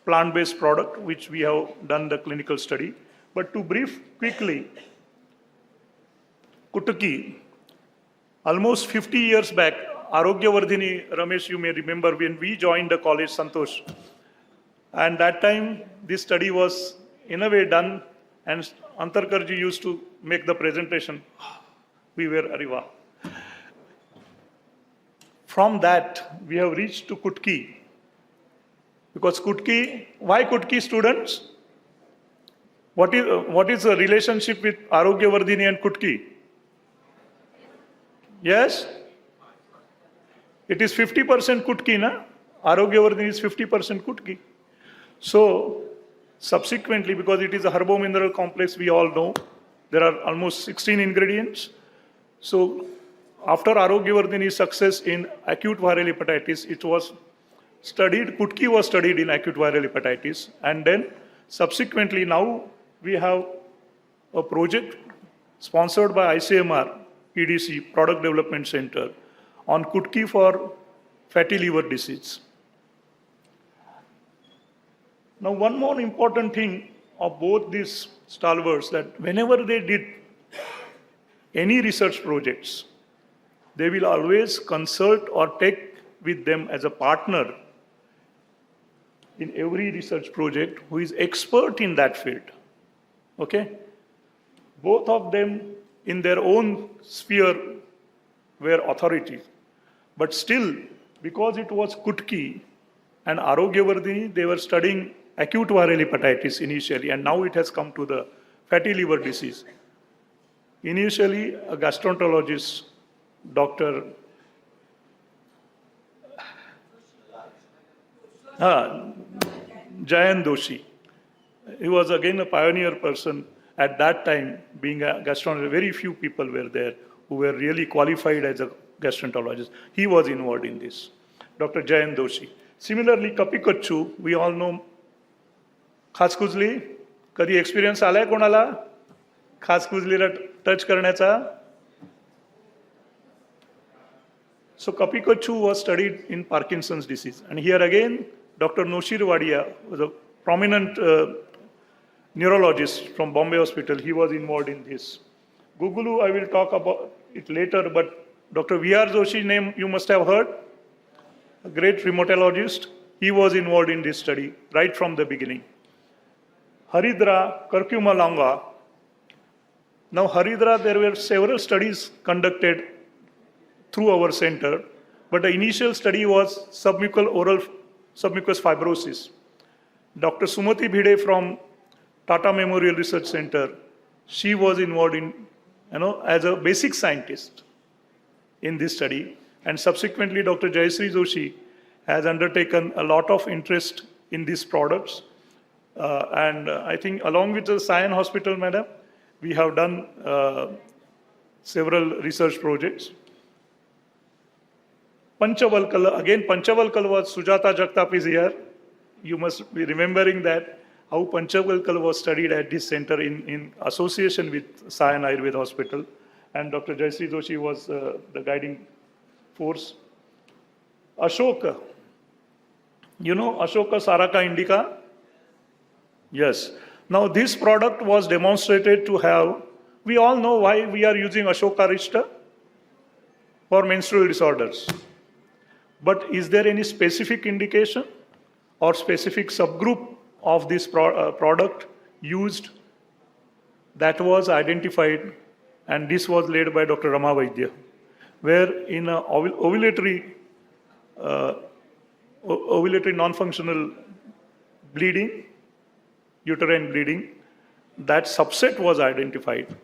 plant-based products which we have done the clinical study. But to brief quickly, Kutuki, almost 50 years back, Arogyavardhini, Ramesh, you may remember when we joined the college, Santosh. And that time, this study was in a way done, and Antarkarji used to make the presentation. We were Ariva. From that, we have reached to Kutki. Because Kutki, why Kutki, students? What is the relationship with Arogyavardhini and Kutki? Yes? It is 50% Kutki, na? Arogyavardhini is 50% Kutki. So, subsequently, because it is a herbo-mineral complex, we all know, there are almost 16 ingredients. So, after Arogyavardhini's success in acute viral hepatitis, it was studied, Kutki was studied in acute viral hepatitis, and then subsequently now we have a project sponsored by ICMR, PDC, Product Development Center, on Kutki for fatty liver disease. Now, one more important thing of both these stalwarts, that whenever they did any research projects, they will always consult or take with them as a partner in every research project who is expert in that field. Okay? Both of them in their own sphere were authorities. But still, because it was Kutki and Arogyavardhini, they were studying acute viral hepatitis initially, and now it has come to the fatty liver disease. Initially, a gastroenterologist, Dr. Jayan Doshi. He was again a pioneer person at that time, being a gastroenterologist. Very few people were there who were really qualified as a gastroenterologist. He was involved in this, Dr. Jayan Doshi. Similarly, Kapikachu, we all know, खासकुजली, कधी experience आलाय कोणाला खासकुजलीला touch करण्याचा? So Kapikachu was studied in Parkinson's disease. And here again, Dr. Noshir Wadia was a prominent neurologist from Bombay Hospital. He was involved in this. Gugulu, I will talk about it later, but Dr. V.R. Joshi's name you must have heard, a great rheumatologist. He was involved in this study right from the beginning. Haridra, curcuma longa. Now Haridra, there were several studies conducted through our center, but the initial study was submucous oral submucous fibrosis. Dr. Sumati Bhide from Tata Memorial Research Center, she was involved in, as a basic scientist in this study. And subsequently, Dr. Jayashree Joshi has undertaken a lot of interest in these products. And I think along with the Sion Hospital, madam, we have done several research projects. Panchavalkala, again, Panchavalkala was Sujata Jagtap is here. You must be remembering that, how Panchavalkala was studied at this center in association with Sion Ayurved Hospital. And Dr. Jayashree Joshi was the guiding force. Ashoka. You know Ashoka Saraka Indica? Yes. Now this product was demonstrated to have, we all know why we are using Ashoka Arista for menstrual disorders. But is there any specific indication or specific subgroup of this product used that was identified, and this was led by Dr. Rama Vaidya, where in ovulatory non-functional bleeding, uterine bleeding, that subset was identified,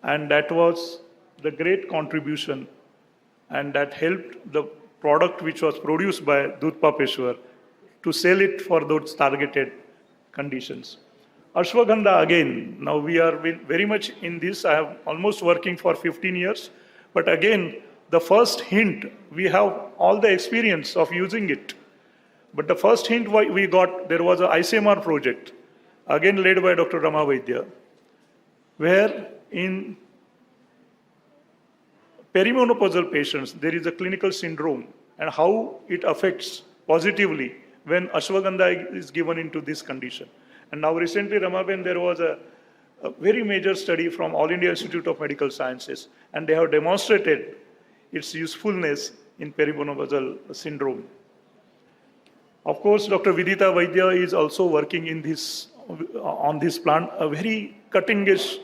and that was the great contribution, and that helped the product which was produced by Dhootapapeshwar to sell it for those targeted conditions. Ashwagandha again, now we are very much in this. I am almost working for 15 years, but again, the first hint, we have all the experience of using it. But the first hint we got, there was an ICMR project, again led by Dr. Rama Vaidya, where in perimenopausal patients, there is a clinical syndrome and how it affects positively when ashwagandha is given into this condition. And now recently, Ramaben, there was a very major study from All India Institute of Medical Sciences, and they have demonstrated its usefulness in perimenopausal syndrome. Of course, Dr. Vidita Vaidya is also working in this, on this plant, a very cutting-edge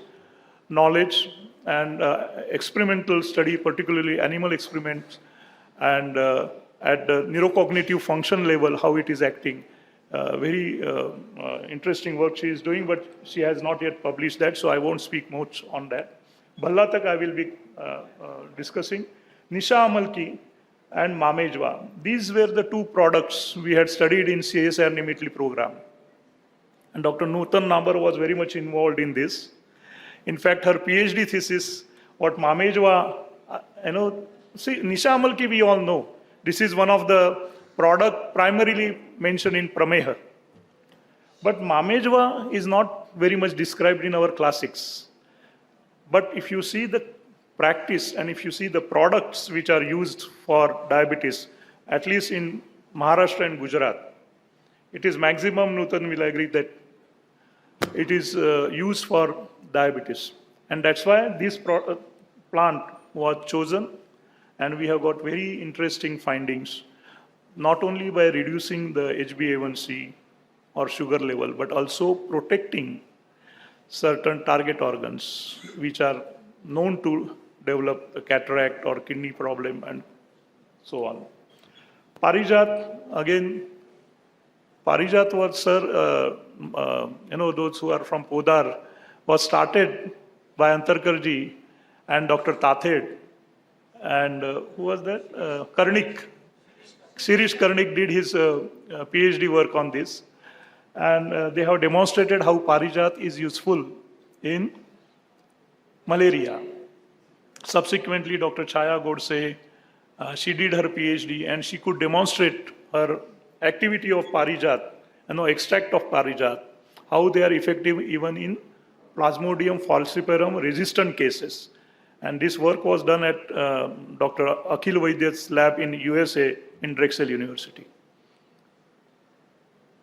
knowledge and experimental study, particularly animal experiments, and at the neurocognitive function level, how it is acting. Very interesting work she is doing, but she has not yet published that, so I won't speak much on that. Bhallatak I will be discussing. Nisha Amalki and Mamejwa. These were the two products we had studied in CSR Nimitli program. And Dr. Nutan Nambar was very much involved in this. In fact, her PhD thesis, what Mamejwa, see, Nisha Amalki we all know. This is one of the product primarily mentioned in Prameha. But Mamejwa is not very much described in our classics. But if you see the practice and if you see the products which are used for diabetes, at least in Maharashtra and Gujarat, it is maximum, Nutan will agree, that it is used for diabetes. And that's why this plant was chosen, and we have got very interesting findings, not only by reducing the HbA1c or sugar level, but also protecting certain target organs which are known to develop a cataract or kidney problem and so on. Parijat, again, Parijat was, sir, those who are from Podar, was started by Antarkarji and Dr. Tathed, and who was that? Karnik. Shirish Karnik did his PhD work on this, and they have demonstrated how Parijat is useful in malaria. Subsequently, Dr. Chaya Godse, she did her PhD and she could demonstrate her activity of Parijat, extract of Parijat, how they are effective even in Plasmodium falciparum resistant cases. And this work was done at Dr. Akhil Vaidya's lab in USA in Drexel University.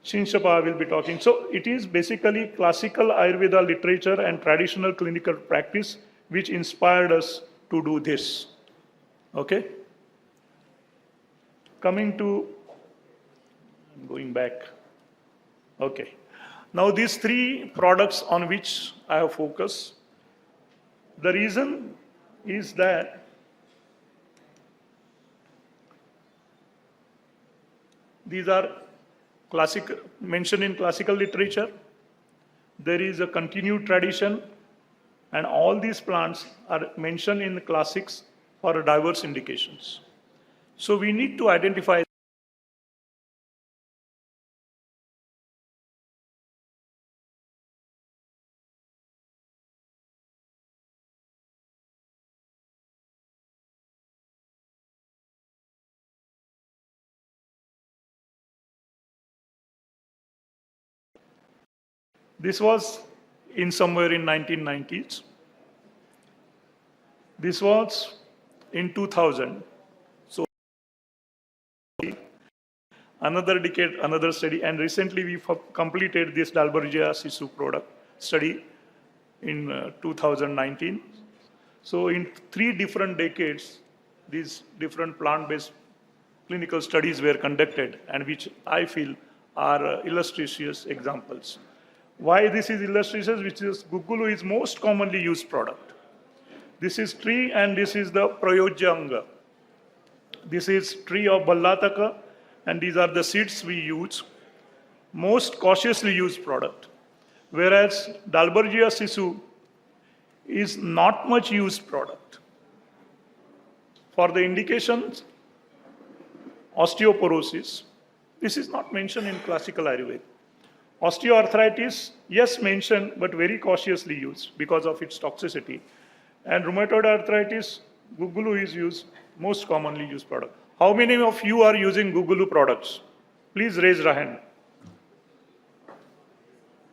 Shinshapa will be talking. So it is basically classical Ayurveda literature and traditional clinical practice which inspired us to do this. Okay? Coming to, I'm going back. Okay. Now these three products on which I have focused, the reason is that these are mentioned in classical literature. There is a continued tradition, and all these plants are mentioned in the classics for diverse indications. So we need to identify this was in somewhere in 1990s. This was in 2000. So another decade, another study, and recently we completed this Dalbergia Sisu product study in 2019. So in 3 different decades, these different plant-based clinical studies were conducted, and which I feel are illustrious examples. Why this is illustrious? Which is Gugulu is most commonly used product. This is tree and this is the Prayojanga. This is tree of Ballataka, and these are the seeds we use. Most cautiously used product. Whereas Dalbergia Sisu is not much used product. For the indications, osteoporosis, this is not mentioned in classical Ayurveda. Osteoarthritis, yes, mentioned, but very cautiously used because of its toxicity. And rheumatoid arthritis, Gugulu is used, most commonly used product. How many of you are using Gugulu products? Please raise your hand.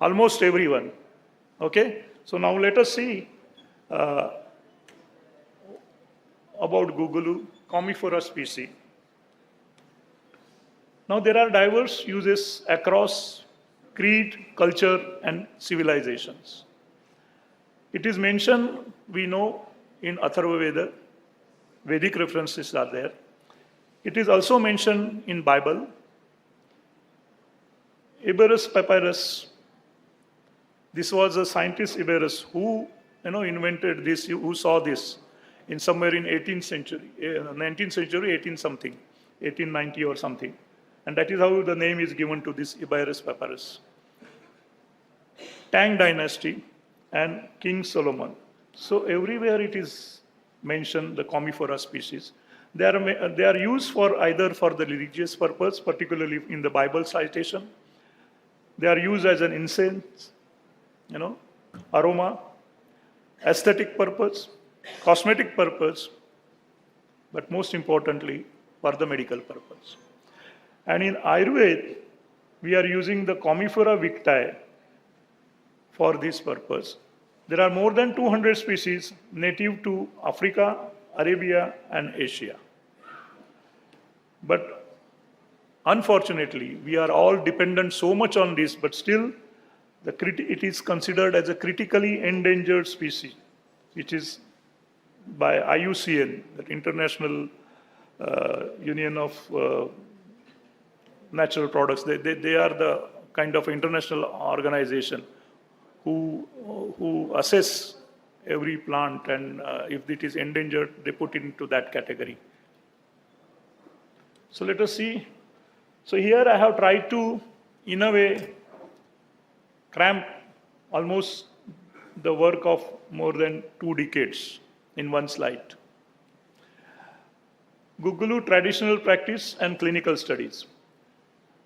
Almost everyone. Okay? So now let us see about Gugulu, Commiphora species. Now there are diverse uses across creed, culture, and civilizations. It is mentioned, we know, in Atharva Veda. Vedic references are there. It is also mentioned in Bible. Eberus Papyrus, this was a scientist, Eberus, who invented this, who saw this in somewhere in 18th century, 19th century, 18 something, 1890 or something. And that is how the name is given to this Eberus Papyrus. Tang dynasty and King Solomon. So everywhere it is mentioned, the Commiphora species. They are used for either for the religious purpose, particularly in the Bible citation. They are used as an incense, aroma, aesthetic purpose, cosmetic purpose, but most importantly, for the medical purpose. And in Ayurved, we are using the Commiphora victi for this purpose. There are more than 200 species native to Africa, Arabia, and Asia. But unfortunately, we are all dependent so much on this, but still it is considered as a critically endangered species, which is by IUCN, the International Union of Natural Products. They are the kind of international organization who assess every plant, and if it is endangered, they put it into that category. So let us see. So here I have tried to, in a way, cram almost the work of more than 2 decades in one slide. Gugulu traditional practice and clinical studies.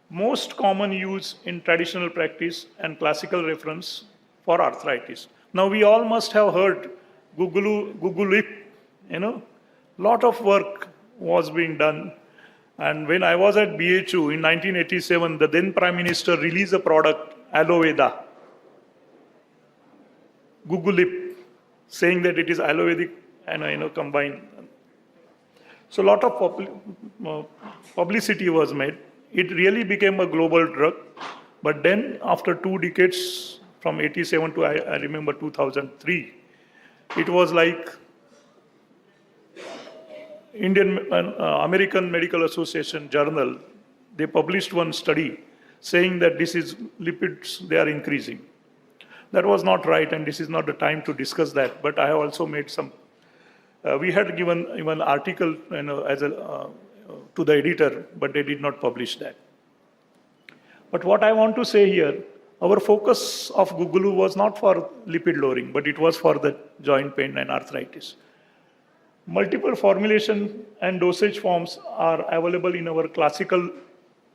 Most common use in traditional practice and classical reference for arthritis. Now we all must have heard Gugulip, lot of work was being done. And when I was at BHU in 1987, the then Prime Minister released a product, Ayurveda, Gugulip, saying that it is Ayurvedic and combined. So a lot of publicity was made. It really became a global drug. But then after 2 decades, from 87 to I remember 2003, it was like American Medical Association journal, they published one study saying that this is lipids, they are increasing. That was not right, and this is not the time to discuss that, but I have also made some, we had given even article as to the editor, but they did not publish that. But what I want to say here, our focus of Gugulu was not for lipid lowering, but it was for the joint pain and arthritis. Multiple formulation and dosage forms are available in our classical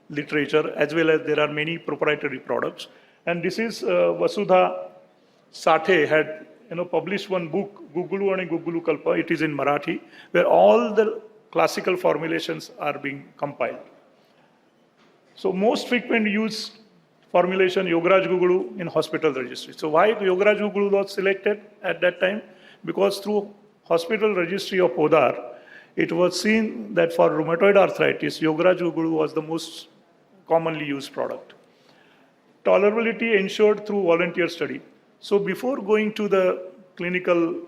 literature, as well as there are many proprietary products. And this is Vasudha Sathe had published one book, Gugulu and Gugulu Kalpa. It is in Marathi, where all the classical formulations are being compiled. So most frequent use formulation, Yogaraj Gugulu in hospital registry. So why Yogaraj Gugulu was selected at that time? Because through hospital registry of Podar, it was seen that for rheumatoid arthritis, Yogaraj Gugulu was the most commonly used product. Tolerability ensured through volunteer study. So before going to the clinical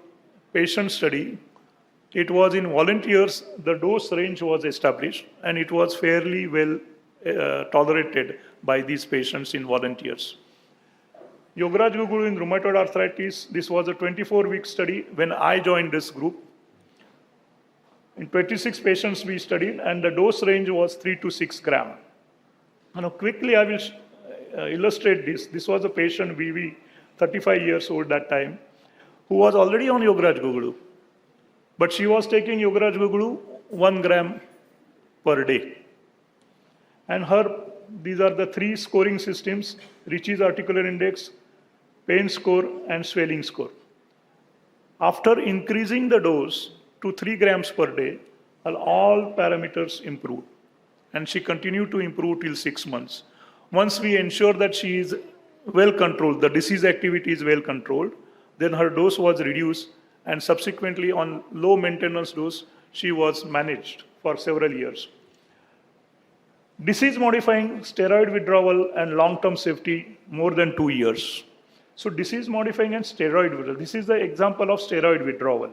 patient study, it was in volunteers, the dose range was established, and it was fairly well tolerated by these patients in volunteers. Yogaraj Gugulu in rheumatoid arthritis, this was a 24-week study when I joined this group. In 26 patients we studied, and the dose range was 3 to 6 grams. Now quickly I will illustrate this. This was a patient, VV, 35 years old that time, who was already on Yogaraj Gugulu. But she was taking Yogaraj Gugulu 1 gram per day. And these are the 3 scoring systems, Ritchie's articular index, pain score, and swelling score. After increasing the dose to 3 grams per day, all parameters improved. And she continued to improve till 6 months. Once we ensure that she is well controlled, the disease activity is well controlled, then her dose was reduced, and subsequently on low maintenance dose, she was managed for several years. Disease modifying steroid withdrawal and long-term safety, more than 2 years. So disease modifying and steroid withdrawal, this is the example of steroid withdrawal.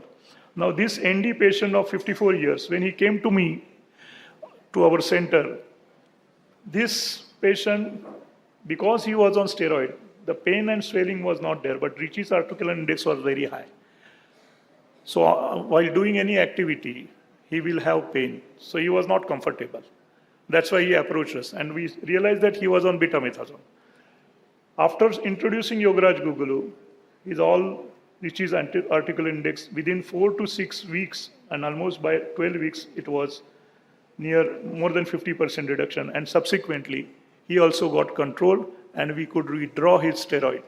Now this ND patient of 54 years, when he came to me, to our center, this patient, because he was on steroid, the pain and swelling was not there, but Ritchie's articular index was very high. So while doing any activity, he will have pain. So he was not comfortable. That's why he approached us. And we realized that he was on betamethasone. After introducing Yogaraj Gugulu, his all which is article index, within 4 to 6 weeks, and almost by 12 weeks, it was near more than 50% reduction. And subsequently, he also got control, and we could withdraw his steroid.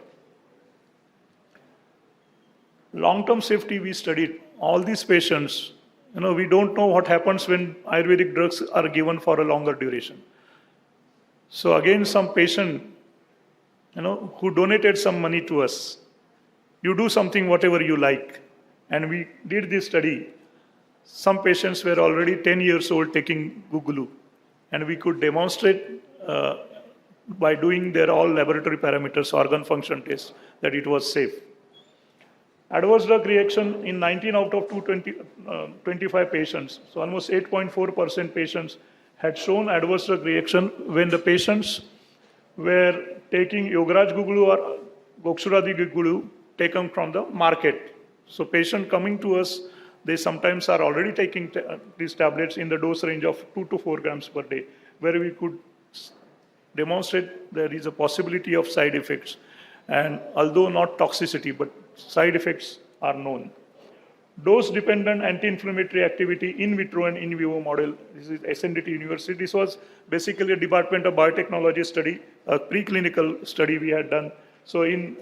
Long-term safety, we studied all these patients. We don't know what happens when Ayurvedic drugs are given for a longer duration. So again, some patient, who donated some money to us, you do something whatever you like. And we did this study. Some patients were already 10 years old taking Gugulu. And we could demonstrate by doing their all laboratory parameters, organ function tests, that it was safe. Adverse drug reaction in 19 out of 225 patients, so almost 8.4% patients had shown adverse drug reaction when the patients were taking Yogaraj Gugulu or Goksuradi Gugulu taken from the market. So patient coming to us, they sometimes are already taking these tablets in the dose range of 2 to 4 grams per day, where we could demonstrate there is a possibility of side effects. And although not toxicity, but side effects are known. Dose-dependent anti-inflammatory activity in vitro and in vivo model. This is SNDT University. This was basically a Department of Biotechnology study, a preclinical study we had done. So in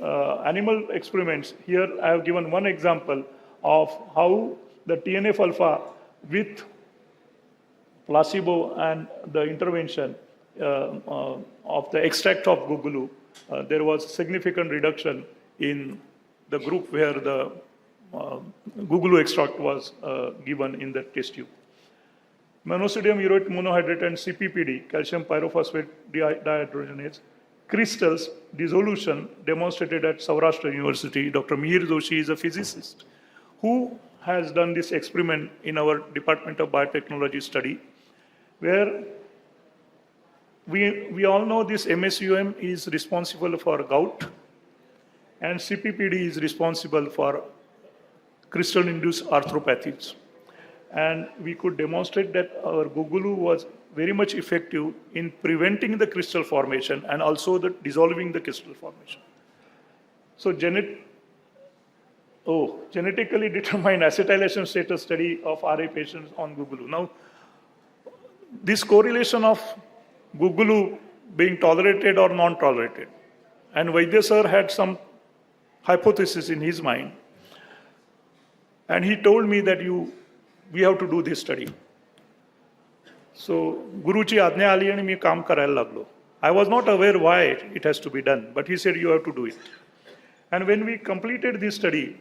animal experiments, here I have given one example of how the TNF-alpha with placebo and the intervention of the extract of Gugulu, there was significant reduction in the group where the Gugulu extract was given in the test tube. Monosodium urate monohydrate and CPPD, calcium pyrophosphate dehydrogenase, crystals dissolution demonstrated at Saurashtra University. Dr. Mihir Joshi is a physicist who has done this experiment in our Department of Biotechnology study, where we all know this MSUM is responsible for gout, and CPPD is responsible for crystal-induced arthropathies. And we could demonstrate that our Gugulu was very much effective in preventing the crystal formation and also the dissolving the crystal formation. So genetically determined acetylation status study of RA patients on Gugulu. Now, this correlation of Gugulu being tolerated or non-tolerated, and Vaidya sir had some hypothesis in his mind, and he told me that we have to do this study. So Guruji ajna ali and me kaam karayla laglo. I was not aware why it has to be done, but he said you have to do it. And when we completed this study,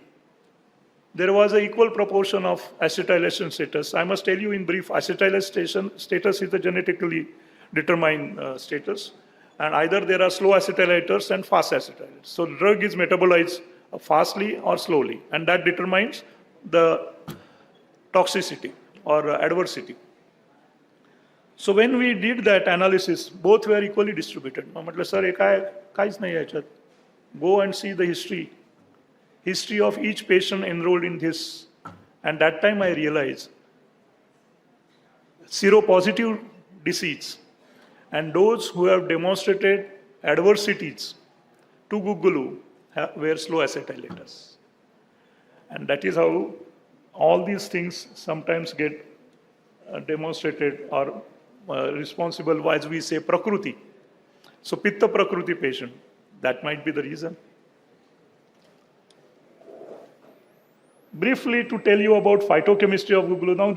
there was an equal proportion of acetylation status. I must tell you in brief, acetylation status is the genetically determined status. And either there are slow acetylators and fast acetylators. So drug is metabolized fastly or slowly, and that determines the toxicity or adversity. So when we did that analysis, both were equally distributed. Sir, go and see the history of each patient enrolled in this. And that time I realized seropositive disease and those who have demonstrated adversities to Gugulu were slow acetylators. And that is how all these things sometimes get demonstrated or responsible, as we say, Prakruti. So Pitta Prakruti patient, that might be the reason. Briefly to tell you about phytochemistry of Gugulu. Now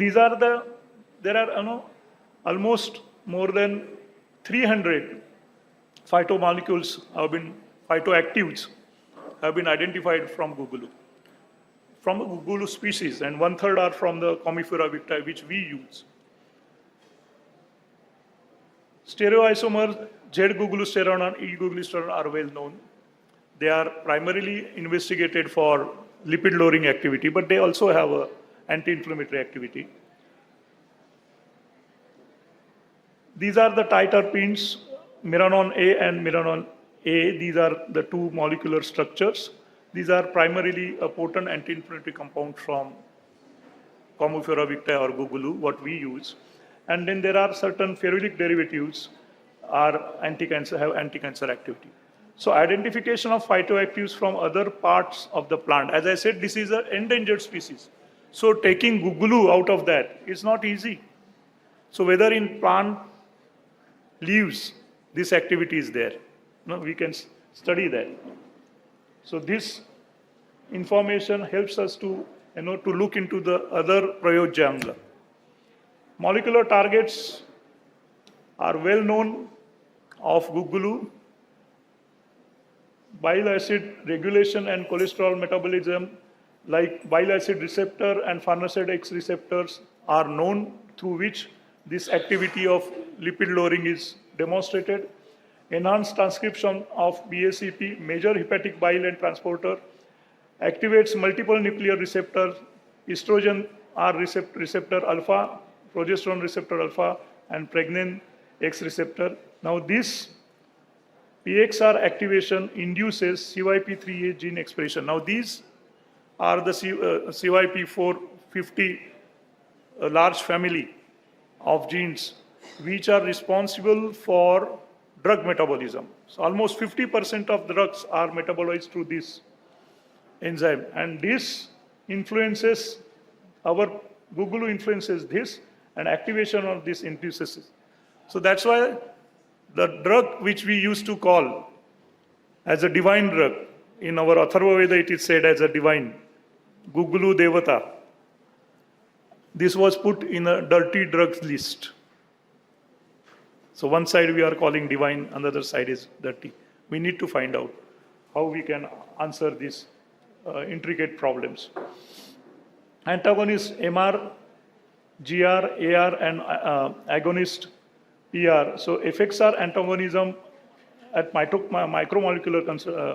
there are almost more than 300 phytomolecules phytoactives have been identified from Gugulu. From a Gugulu species, and 1/3 are from the Commiphora victi, which we use. Stereoisomers Z-guglusterone and E-guglusterone are well known. They are primarily investigated for lipid-lowering activity, but they also have an anti-inflammatory activity. These are the triterpenes, Miranon A and Miranon A. These are the two molecular structures. These are primarily a potent anti-inflammatory compound from Commiphora victi or Gugulu, what we use. And then there are certain ferulic derivatives have anti-cancer activity. So identification of phytoactives from other parts of the plant. As I said, this is an endangered species. So taking gugulu out of that is not easy. So whether in plant leaves, this activity is there. No, we can study that. So this information helps us to, to look into the other prayojangla. Molecular targets are well known of gugulu. Bile acid regulation and cholesterol metabolism, like bile acid receptor and farnesyl X receptors, are known through which this activity of lipid lowering is demonstrated. Enhanced transcription of BACP, major hepatic bile and transporter, activates multiple nuclear receptors, estrogen R receptor alpha, progesterone receptor alpha, and pregnin X receptor. Now this PXR activation induces CYP3A gene expression. Now these are the CYP450 large family of genes which are responsible for drug metabolism. So almost 50% of drugs are metabolized through this enzyme, and this influences our gugulu influences this, and activation of this induces. So that's why the drug which we used to call as a divine drug, in our Atharva Veda it is said as a divine, Gugulu Devata. This was put in a dirty drugs list. So one side we are calling divine, another side is dirty. We need to find out how we can answer these intricate problems. Antagonist MR, GR, AR, and agonist PR. So effects are antagonism at micromolecular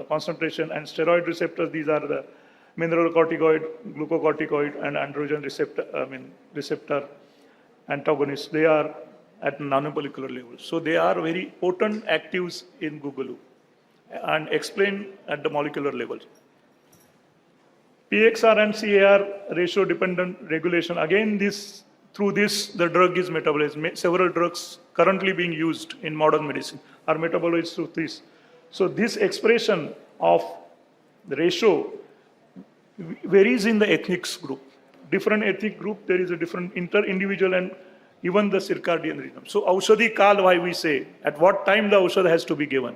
concentration, and steroid receptors. These are the mineralocorticoid, glucocorticoid, and androgen receptor antagonists. They are at nanomolecular level. So they are very potent actives in gugulu and explained at the molecular level. PXR and CAR ratio dependent regulation. Again, through this the drug is metabolized. Several drugs currently being used in modern medicine are metabolized through this. So this expression of the ratio varies in the ethnic group. Different ethnic group, there is a different inter-individual and even the circadian rhythm. So Aushadhi Kal, why we say, at what time the Aushadha has to be given.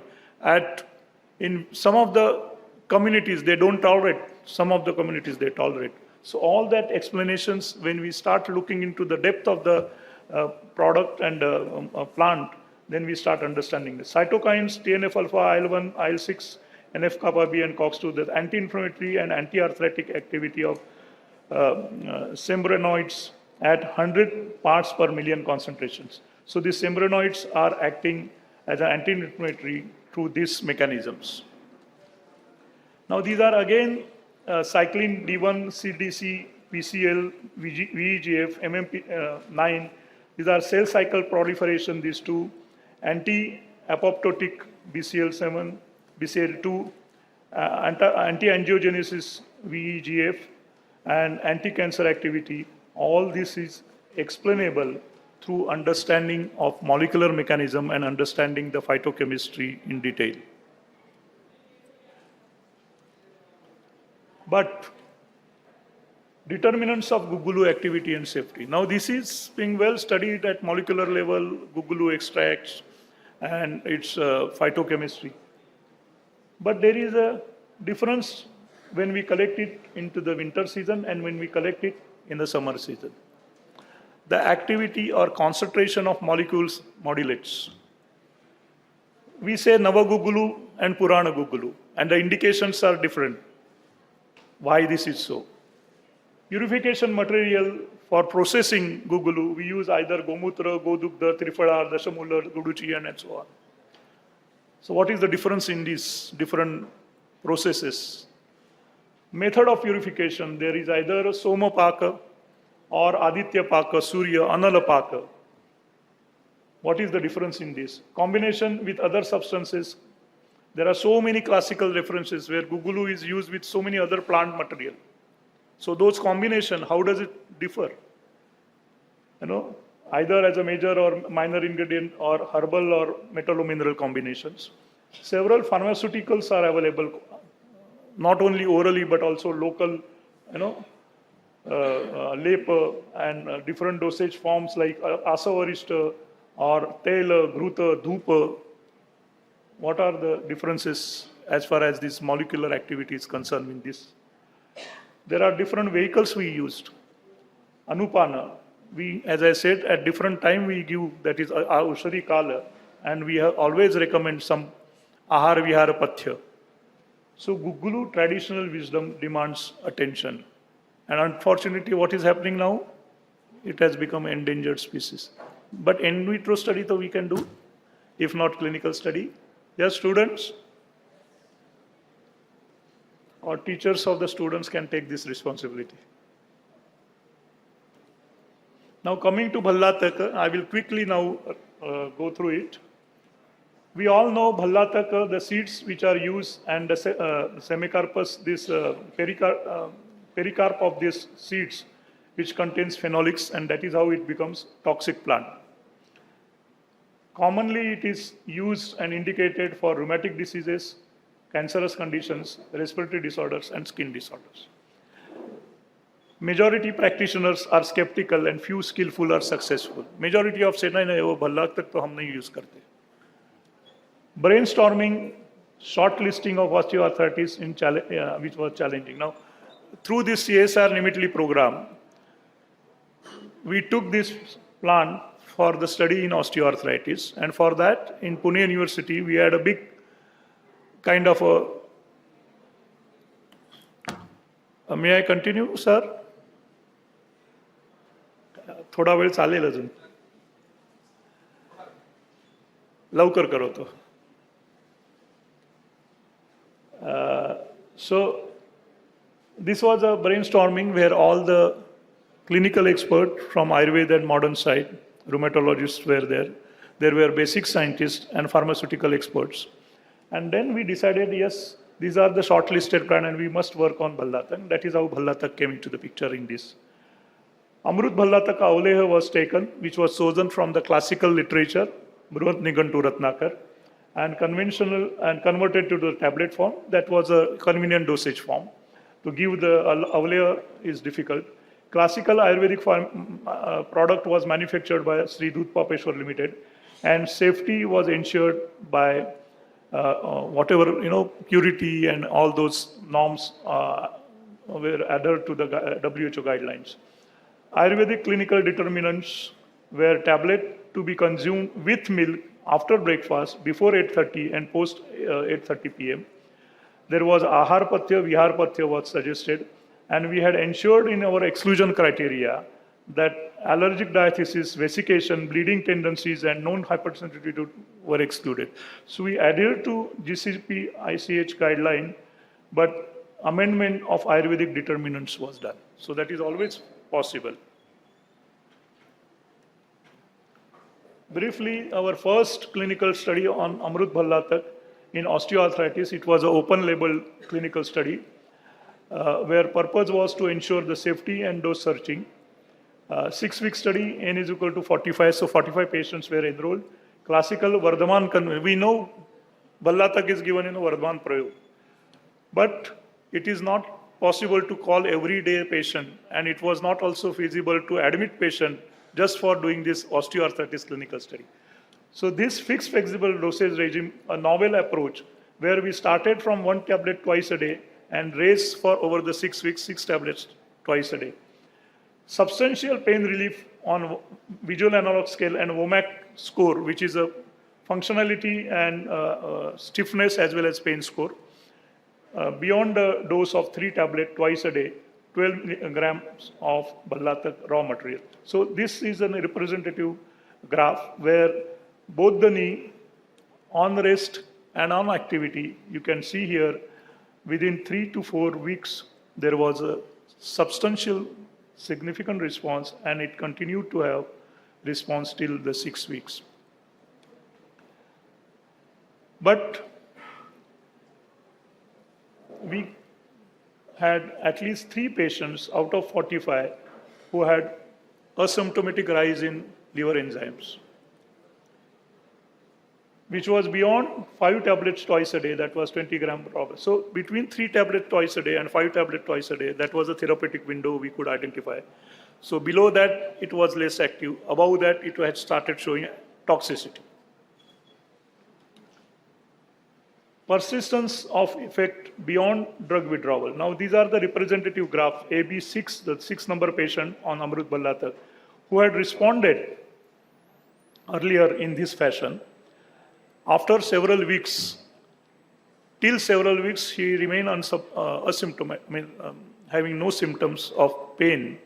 In some of the communities, they don't tolerate. Some of the communities, they tolerate. So all that explanations, when we start looking into the depth of the product and plant, then we start understanding this. Cytokines, TNF-alpha, IL-1, IL-6, NF-kappa-B, and COX-2, the anti-inflammatory and anti-arthritic activity of sembrenoids at 100 parts per million concentrations. So these sembrenoids are acting as an anti-inflammatory through these mechanisms. Now these are again cyclin D1, CDC, PCL, VEGF, MMP9. These are cell cycle proliferation, these two, anti-apoptotic BCL7, BCL2, anti-angiogenesis VEGF, and anti-cancer activity. All this is explainable through understanding of molecular mechanism and understanding the phytochemistry in detail. But determinants of gugulu activity and safety. Now this is being well studied at molecular level, gugulu extracts and its phytochemistry. But there is a difference when we collect it into the winter season and when we collect it in the summer season. The activity or concentration of molecules modulates. We say Navagugulu and Purana Gugulu, and the indications are different. Why this is so? Purification material for processing gugulu, we use either Gomutra, Godugdha, Trifada, Dashamular, Guduchian, and so on. So what is the difference in these different processes? Method of purification, there is either Somapaka or Aditya Paka, Surya, Anala Paka. What is the difference in this? Combination with other substances. There are so many classical references where gugulu is used with so many other plant material. So those combination, how does it differ? Either as a major or minor ingredient or herbal or metallo-mineral combinations. Several pharmaceuticals are available, not only orally but also local, labor and different dosage forms like asavarishta or tela, gruta, dhupa. What are the differences as far as this molecular activity is concerned in this? There are different vehicles we used. Anupana, we, as I said, at different time we give, that is Aushari Kala, and we have always recommend some Ahara Vihara Pathya. So Gugulu traditional wisdom demands attention. And unfortunately, what is happening now? It has become endangered species. But in vitro study, though, we can do, if not clinical study. Yes, students or teachers of the students can take this responsibility. Now coming to Bhallataka, I will quickly now go through it. We all know Bhallataka, the seeds which are used, and the semicarpus, this pericarp of these seeds, which contains phenolics, and that is how it becomes toxic plant. Commonly, it is used and indicated for rheumatic diseases, cancerous conditions, respiratory disorders, and skin disorders. Majority practitioners are skeptical and few skillful are successful. Majority of say nahi wo bhallat tak to hum nahi use karte. Brainstorming, shortlisting of osteoarthritis which was challenging. Now, through this CSR Nimitli program, we took this plant for the study in osteoarthritis, and for that, in Pune University, we had a big kind of a may I continue, sir? थोडा वेळ चालेल अजून लवकर करो तो so this was a brainstorming where all the clinical experts from Ayurved and modern side, rheumatologists were there. There were basic scientists and pharmaceutical experts. And then we decided, yes, these are the shortlisted plants and we must work on Bhallatak. That is how Bhallatak came into the picture in this. Amrut Bhallatak Avleha was taken, which was chosen from the classical literature, Bruhat Nigantu Ratnakar, and conventional and converted to the tablet form. That was a convenient dosage form. To give the Avleha is difficult. Classical Ayurvedic product was manufactured by Sri Dhootapapeshwar Limited, and safety was ensured by whatever, purity and all those norms were adhered to the WHO guidelines. Ayurvedic clinical determinants were tablet to be consumed with milk after breakfast, before 8:30 and post 8:30 p.m. There was Ahar Pathya, Vihar Pathya was suggested, and we had ensured in our exclusion criteria that allergic diathesis, vesication, bleeding tendencies, and known hypersensitivity were excluded. So we adhered to GCP ICH guideline, but amendment of Ayurvedic determinants was done. So that is always possible. Briefly, our first clinical study on Amrut Bhallatak in osteoarthritis, it was an open label clinical study where purpose was to ensure the safety and dose searching. 6-week study, N is equal to 45, so 45 patients were enrolled. Classical Vardhaman, we know Bhallatak is given in a Vardhaman Prayog, but it is not possible to call everyday patient, and it was not also feasible to admit patient just for doing this osteoarthritis clinical study. So this fixed flexible dosage regime, a novel approach, where we started from 1 tablet twice a day and raised for over the 6 weeks, 6 tablets twice a day. Substantial pain relief on visual analog scale and WOMAC score, which is a functionality and stiffness as well as pain score. Beyond the dose of 3 tablets twice a day, 12 grams of Bhallatak raw material. So this is a representative graph where both the knee, on rest and on activity, you can see here within 3 to 4 weeks, there was a substantial significant response, and it continued to have response till the 6 weeks. But we had at least 3 patients out of 45 who had asymptomatic rise in liver enzymes. which was beyond 5 tablets twice a day, that was 20 gram per hour. So between 3 tablets twice a day and 5 tablets twice a day, that was a therapeutic window we could identify. So below that, it was less active. Above that, it had started showing toxicity. Persistence of effect beyond drug withdrawal. Now, these are the representative graphs, AB6, the 6-number patient on Amrut Bhallatak, who had responded earlier in this fashion. After several weeks, till several weeks, he remained asymptomatic, having no symptoms of pain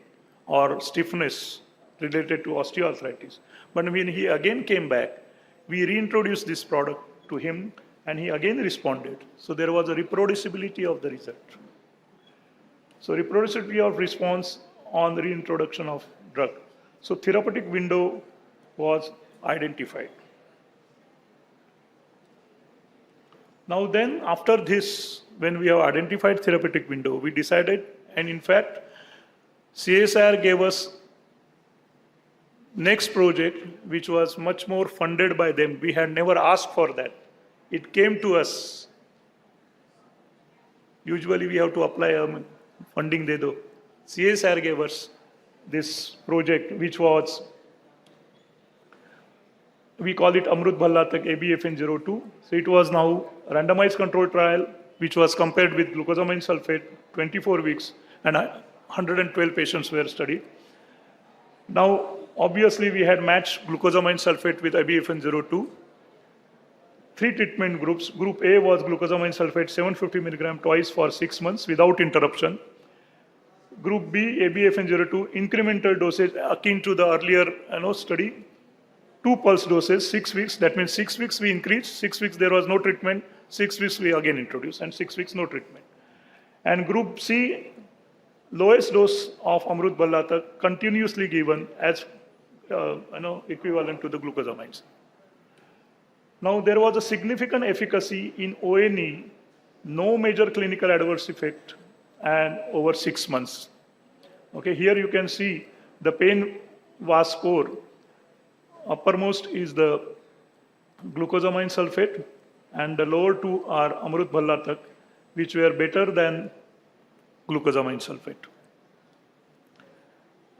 or stiffness related to osteoarthritis. But when he again came back, we reintroduced this product to him and he again responded. So there was a reproducibility of the result. So reproducibility of response on the reintroduction of drug. So therapeutic window was identified. Now then, after this, when we have identified therapeutic window, we decided, and in fact, CSIR gave us next project, which was much more funded by them. We had never asked for that. It came to us. Usually we have to apply funding de do. CSIR gave us this project, which was, we call it Amrut Bhallatak ABFN02. So it was now a randomized controlled trial, which was compared with glucosamine sulfate, 24 weeks, and 112 patients were studied. Now, obviously, we had matched glucosamine sulfate with ABFN02. 3 treatment groups. Group A was glucosamine sulfate 750 milligram twice for 6 months without interruption. Group B, ABFN02, incremental dosage akin to the earlier study. 2 pulse doses, 6 weeks. That means 6 weeks we increased, 6 weeks there was no treatment, 6 weeks we again introduced, and 6 weeks no treatment. And Group C, lowest dose of Amrut Bhallatak continuously given as equivalent to the glucosamines. Now there was a significant efficacy in ONE, no major clinical adverse effect, and over 6 months. Okay, here you can see the pain VAS score. Uppermost is the glucosamine sulfate, and the lower two are Amrut Bhallatak, which were better than glucosamine sulfate.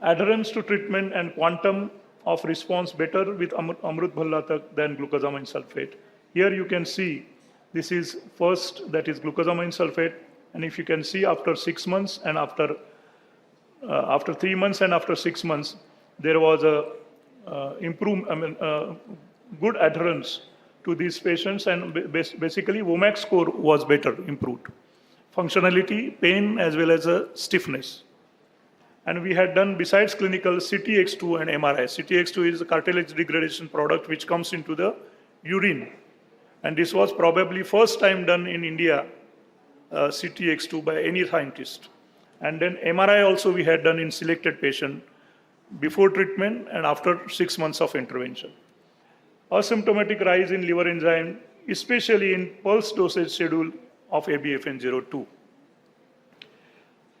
Adherence to treatment and quantum of response better with Amrut Bhallatak than glucosamine sulfate. Here you can see this is first, that is glucosamine sulfate, and if you can see after 6 months and after 3 months and after 6 months, there was a good adherence to these patients, and basically WOMAC score was better, improved. Functionality, pain, as well as stiffness. And we had done, besides clinical, CTX2 and MRI. CTX2 is a cartilage degradation product which comes into the urine. And this was probably first time done in India, CTX2 by any scientist. And then MRI also we had done in selected patient before treatment and after 6 months of intervention. Asymptomatic rise in liver enzyme, especially in pulse dosage schedule of ABFN02.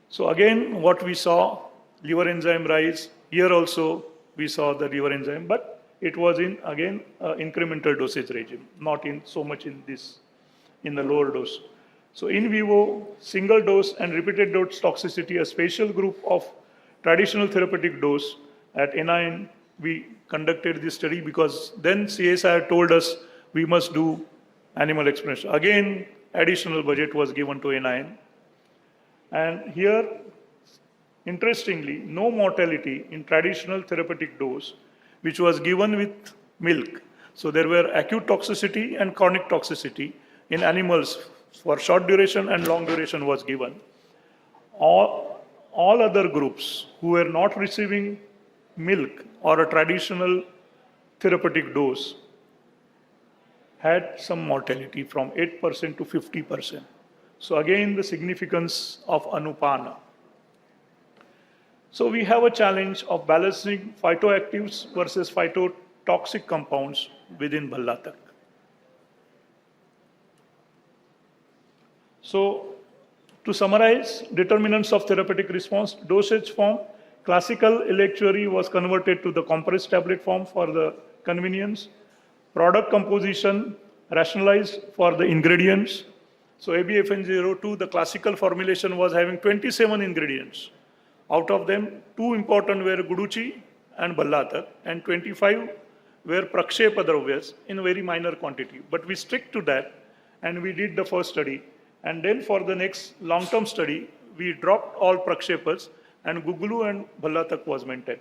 So again, what we saw, liver enzyme rise. Here also we saw the liver enzyme, but it was in, again, incremental dosage regime, not in so much in the lower dose. So in vivo, single dose and repeated dose toxicity, a special group of traditional therapeutic dose at NIN, we conducted this study because then CSIR told us we must do animal experimentation. Again, additional budget was given to NIN. And here, interestingly, no mortality in traditional therapeutic dose, which was given with milk. So there were acute toxicity and chronic toxicity in animals for short duration and long duration was given. All other groups who were not receiving milk or a traditional therapeutic dose had some mortality from 8% to 50%. So again, the significance of Anupana. So we have a challenge of balancing phytoactives versus phytotoxic compounds within Bhallatak. So to summarize, determinants of therapeutic response, dosage form, classical electuary was converted to the compressed tablet form for the convenience. product composition rationalized for the ingredients. So ABFN02, the classical formulation was having 27 ingredients. Out of them, 2 important were Guduchi and Ballatak, and 25 were Prakshepa Dravyas in very minor quantity. But we stick to that, and we did the first study. And then for the next long-term study, we dropped all Prakshepas, and Gugulu and Ballatak was maintained.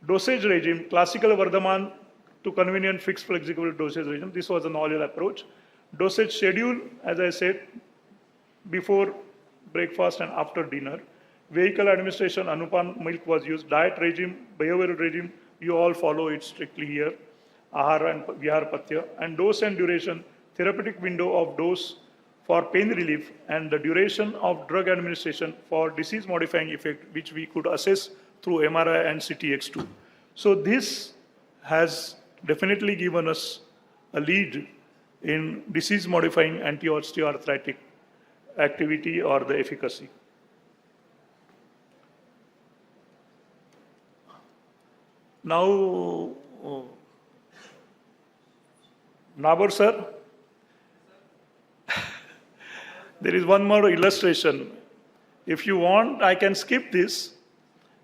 Dosage regime, classical Vardhaman to convenient fixed flexible dosage regime. This was a novel approach. Dosage schedule, as I said, before breakfast and after dinner. Vehicle administration, Anupan milk was used. Diet regime, behavioral regime, you all follow it strictly here. Ahara and Vihar Patya. And dose and duration, therapeutic window of dose for pain relief and the duration of drug administration for disease modifying effect, which we could assess through MRI and CTX2. So this has definitely given us a lead in disease modifying anti-osteoarthritic activity or the efficacy. Now, Nabar sir, there is one more illustration. If you want, I can skip this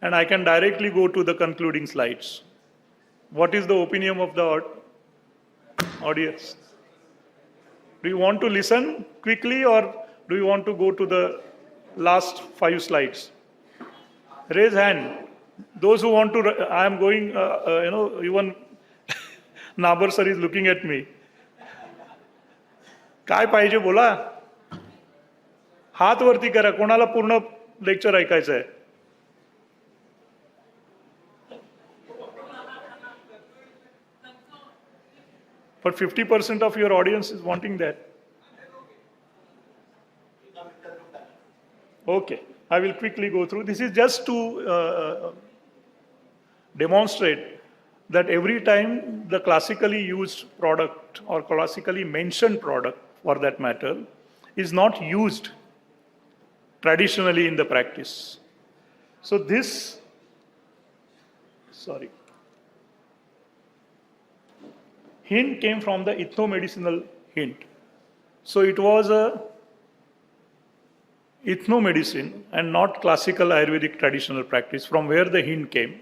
and I can directly go to the concluding slides. What is the opinion of the audience? Do you want to listen quickly or do you want to go to the last 5 slides? Raise hand. Those who want to, I am going, even Nabar sir is looking at me. काय पाहिजे बोला? हात वरती करा, कोणाला पूर्ण lecture ऐकायचं आहे? But 50% of your audience is wanting that. Okay, I will quickly go through. This is just to demonstrate that every time the classically used product or classically mentioned product for that matter is not used traditionally in the practice. So this, hint came from the ethnomedicinal hint. So it was a ethnomedicine and not classical Ayurvedic traditional practice from where the hint came.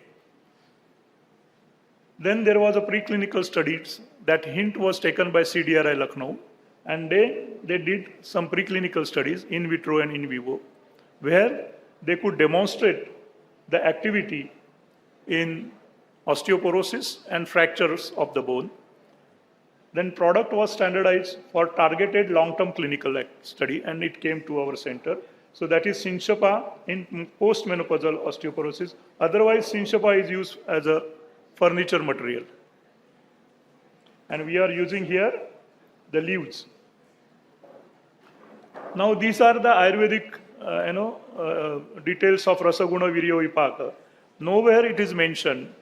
Then there was a preclinical studies. That hint was taken by CDRI Lucknow, and they did some preclinical studies in vitro and in vivo, where they could demonstrate the activity in osteoporosis and fractures of the bone. Then product was standardized for targeted long-term clinical study, and it came to our center. So that is Synchapa in postmenopausal osteoporosis. Otherwise, Synchapa is used as a furniture material. And we are using here the leaves. Now these are the Ayurvedic details of Rasaguna Viryo Vipaka. Nowhere it is mentioned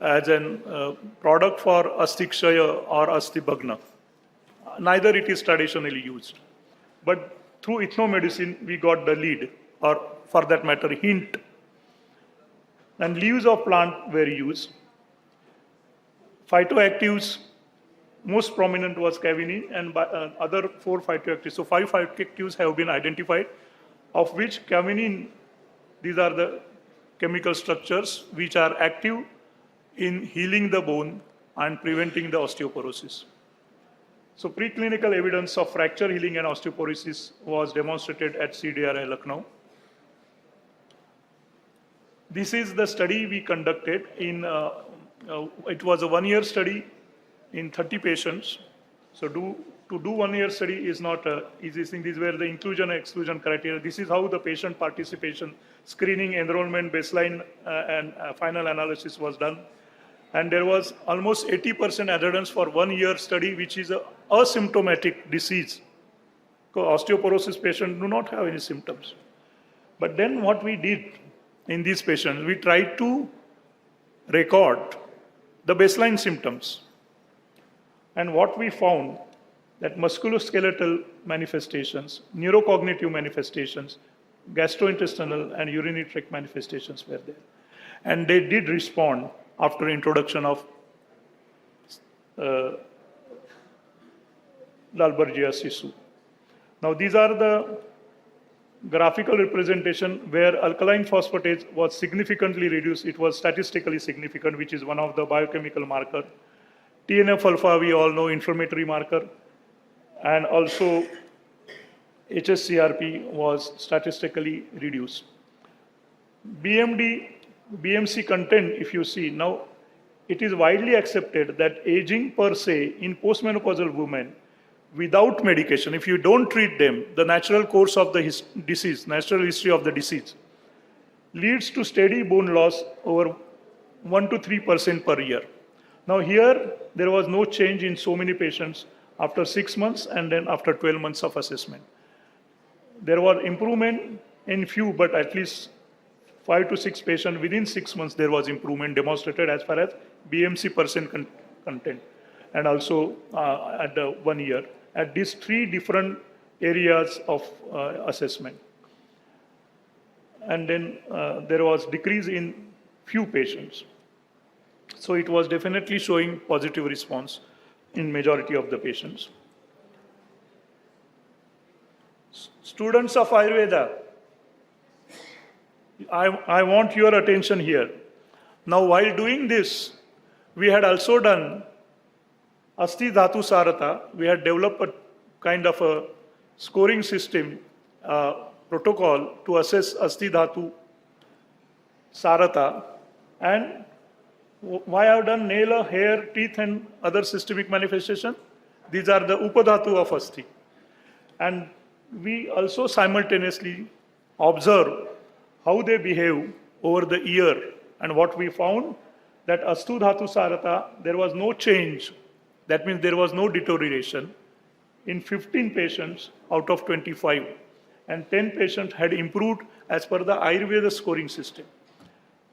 as a product for Astikshaya or Astibhagna. Neither it is traditionally used. But through ethnomedicine, we got the lead, or for that matter, hint. And leaves of plant were used. Phytoactives, most prominent was cavinin, and other 4 phytoactives. So 5 phytoactives have been identified, of which cavinin, these are the chemical structures which are active in healing the bone and preventing the osteoporosis. So preclinical evidence of fracture healing and osteoporosis was demonstrated at CDRI Lucknow. This is the study we conducted in, it was a 1-year study in 30 patients. So to do 1-year study is not an easy thing. These were the inclusion and exclusion criteria. This is how the patient participation, screening, enrollment, baseline, and final analysis was done. And there was almost 80% adherence for 1-year study, which is an asymptomatic disease. Because osteoporosis patients do not have any symptoms. But then what we did in these patients, we tried to record the baseline symptoms. And what we found, that musculoskeletal manifestations, neurocognitive manifestations, gastrointestinal and urinary tract manifestations were there. And they did respond after introduction of Dalbergia Sisu. Now these are the graphical representation where alkaline phosphatase was significantly reduced. It was statistically significant, which is one of the biochemical marker. TNF-alpha, we all know, inflammatory marker. And also HSCRP was statistically reduced. BMC content, if you see, now it is widely accepted that aging per se in postmenopausal women without medication, if you don't treat them, the natural course of the disease, natural history of the disease, leads to steady bone loss over 1 to 3% per year. Now here, there was no change in so many patients after 6 months and then after 12 months of assessment. There was improvement in few, but at least 5 to 6 patients within 6 months, there was improvement demonstrated as far as BMC percent content, and also at the 1 year, at these 3 different areas of assessment. And then there was decrease in few patients. So it was definitely showing positive response in majority of the patients. Students of Ayurveda, I want your attention here. Now, while doing this, we had also done Asti Dhatu Sarata. We had developed a kind of a scoring system, protocol to assess Asti Dhatu Sarata. And why I have done nail, hair, teeth, and other systemic manifestation? These are the Upadhatu of Asti. And we also simultaneously observe how they behave over the year. And what we found, that Astu Dhatu Sarata, there was no change. That means there was no deterioration in 15 patients out of 25. And 10 patients had improved as per the Ayurveda scoring system.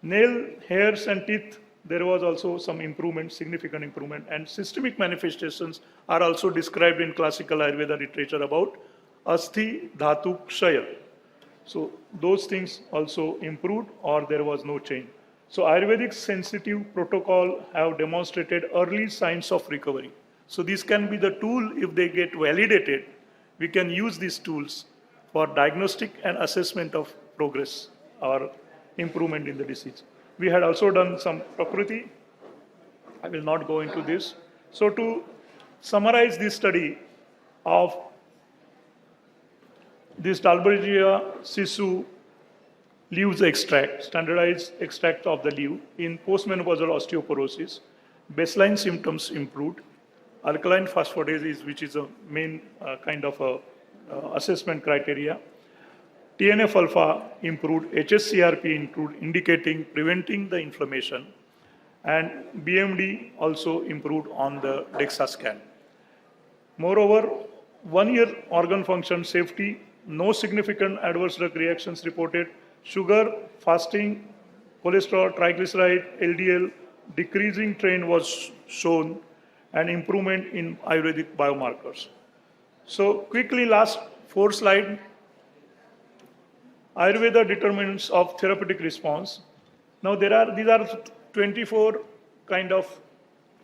Nail, hairs, and teeth, there was also some improvement, significant improvement. And systemic manifestations are also described in classical Ayurveda literature about Asti Dhatu Kshaya. So those things also improved, or there was no change. So Ayurvedic sensitive protocol have demonstrated early signs of recovery. So this can be the tool. If they get validated, we can use these tools for diagnostic and assessment of progress or improvement in the disease. We had also done some Prakriti. I will not go into this. So to summarize this study of this Dalbergia Sisu leaves extract, standardized extract of the leaf in postmenopausal osteoporosis, baseline symptoms improved, alkaline phosphatase, which is a main kind of a, assessment criteria, TNF-alpha improved, HSCRP improved, indicating preventing the inflammation, and BMD also improved on the DEXA scan. Moreover, 1 year organ function safety, no significant adverse drug reactions reported, sugar, fasting, cholesterol, triglyceride, LDL, decreasing trend was shown, and improvement in Ayurvedic biomarkers. So quickly, last 4 slides. Ayurveda determinants of therapeutic response. Now these are 24 kind of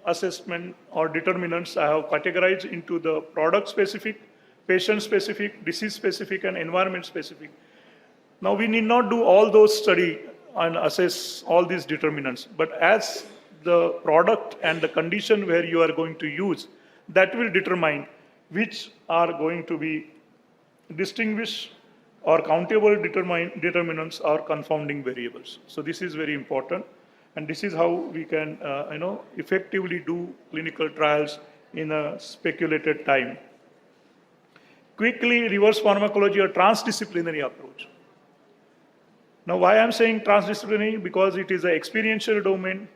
assessment or determinants I have categorized into the product specific, patient specific, disease specific, and environment specific. Now we need not do all those study and assess all these determinants, but as the product and the condition where you are going to use, that will determine which are going to be distinguished or countable determinants or confounding variables. So this is very important, and this is how we can effectively do clinical trials in a speculated time. Quickly, reverse pharmacology or transdisciplinary approach. Now why I'm saying transdisciplinary? Because it is an experiential domain,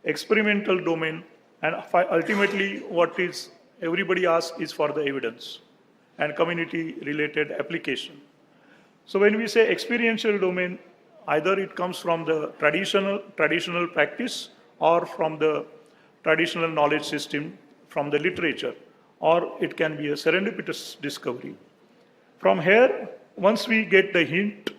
experimental domain, and ultimately what is everybody asks is for the evidence and community related application. So when we say experiential domain, either it comes from the traditional practice or from the traditional knowledge system, from the literature, or it can be a serendipitous discovery. From here, once we get the hint,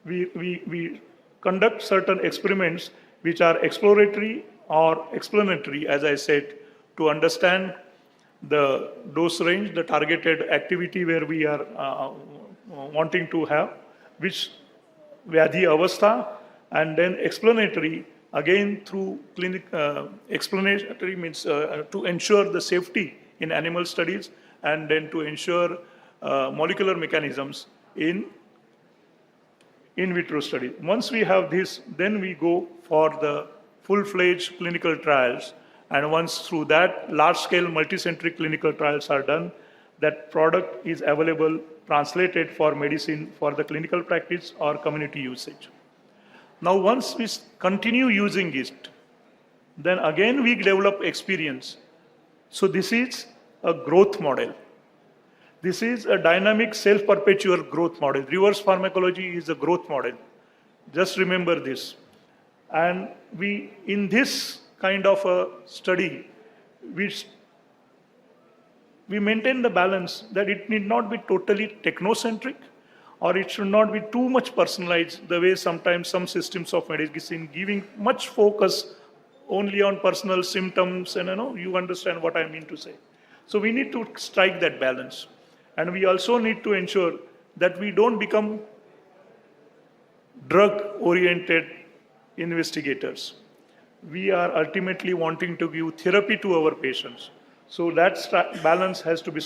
we conduct certain experiments which are exploratory or explanatory, as I said, to understand the dose range, the targeted activity where we are wanting to have, which Vyadhi Avastha, and then explanatory, again through explanatory means to ensure the safety in animal studies, and then to ensure molecular mechanisms in vitro study. Once we have this, then we go for the full-fledged clinical trials. And once through that, large-scale multicentric clinical trials are done, that product is available, translated for medicine for the clinical practice or community usage. Now, once we continue using it, then again we develop experience. So this is a growth model. This is a dynamic self-perpetual growth model. Reverse pharmacology is a growth model. Just remember this. And we, in this kind of a study, we maintain the balance that it need not be totally technocentric, or it should not be too much personalized, the way sometimes some systems of medicine giving much focus only on personal symptoms, and you understand what I mean to say. So we need to strike that balance. And we also need to ensure that we don't become drug-oriented investigators. We are ultimately wanting to give therapy to our patients. So that balance has to be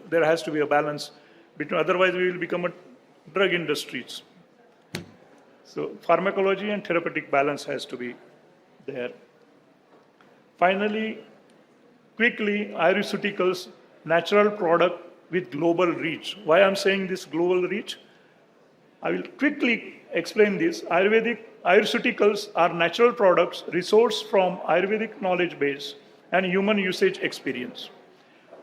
there has to be a balance between, otherwise we will become a drug industries. So pharmacology and therapeutic balance has to be there. Finally, quickly, Ayurvedicals, natural product with global reach. Why I'm saying this global reach? I will quickly explain this. Ayurvedicals are natural products resourced from Ayurvedic knowledge base and human usage experience,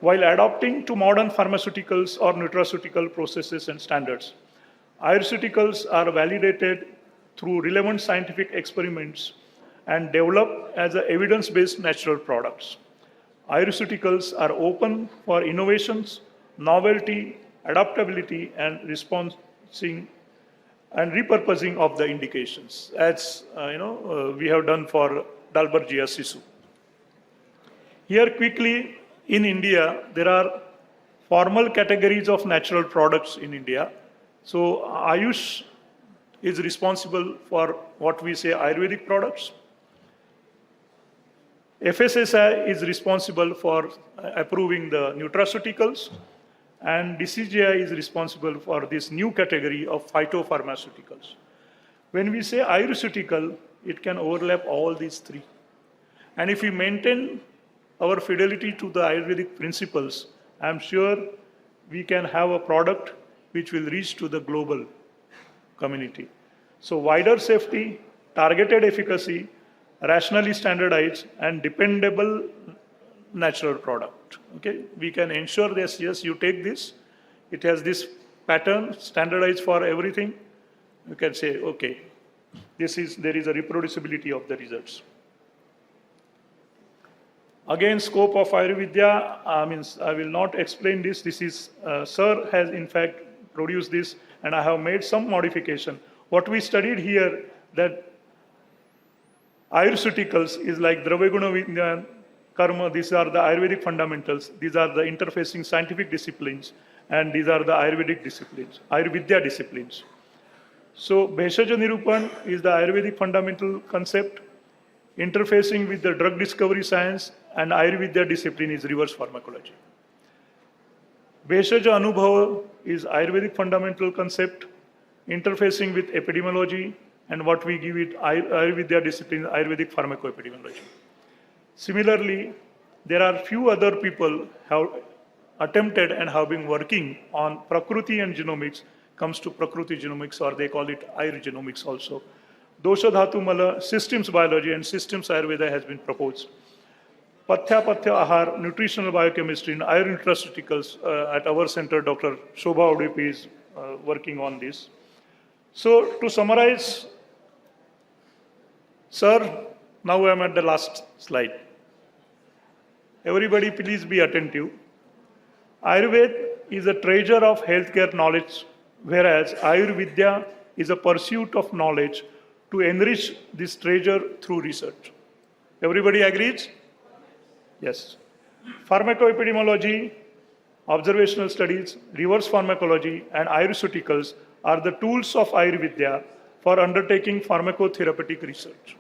while adapting to modern pharmaceuticals or nutraceutical processes and standards. Ayurvedicals are validated through relevant scientific experiments and developed as evidence-based natural products. Ayurvedicals are open for innovations, novelty, adaptability, and responsing and repurposing of the indications, as we have done for Dalbergia Sisu. Here quickly, in India, there are formal categories of natural products in India. So Ayush is responsible for what we say Ayurvedic products. FSSI is responsible for approving the nutraceuticals, and DCGI is responsible for this new category of phytopharmaceuticals. When we say Ayurvedical, it can overlap all these three. And if we maintain our fidelity to the Ayurvedic principles, I'm sure we can have a product which will reach to the global community. So wider safety, targeted efficacy, rationally standardized, and dependable natural product. Okay, we can ensure this. Yes, you take this. It has this pattern, standardized for everything. You can say, okay, there is a reproducibility of the results. Again, scope of Ayurvidya, I will not explain this. This is, Sir has in fact produced this, and I have made some modification. What we studied here, that Ayurvedicals is like Dravaguna Vidyan, Karma, these are the Ayurvedic fundamentals, these are the interfacing scientific disciplines, and these are the Ayurvedic disciplines, Ayurvidya disciplines. So, Bheshaja Nirupan is the Ayurvedic fundamental concept, interfacing with the drug discovery science, and Ayurvidya discipline is reverse pharmacology. Bheshaja Anubhava is Ayurvedic fundamental concept, interfacing with epidemiology, and what we give it Ayurvidya discipline, Ayurvedic pharmacoepidemiology. Similarly, there are few other people have attempted and have been working on Prakriti and genomics, comes to Prakriti genomics, or they call it Ayurgenomics also. Dosha Dhatu Mala, systems biology and systems Ayurveda has been proposed. Pathya Ahar, nutritional biochemistry and iron nutraceuticals at our center, Dr. Shobha Udupi is working on this. So to summarize, Sir, now I am at the last slide. Everybody please be attentive. Ayurveda is a treasure of healthcare knowledge, whereas Ayurvidya is a pursuit of knowledge to enrich this treasure through research. Everybody agrees? Yes. Pharmacoepidemiology, observational studies, reverse pharmacology, and Ayurvedicals are the tools of Ayurvidya for undertaking pharmacotherapeutic research.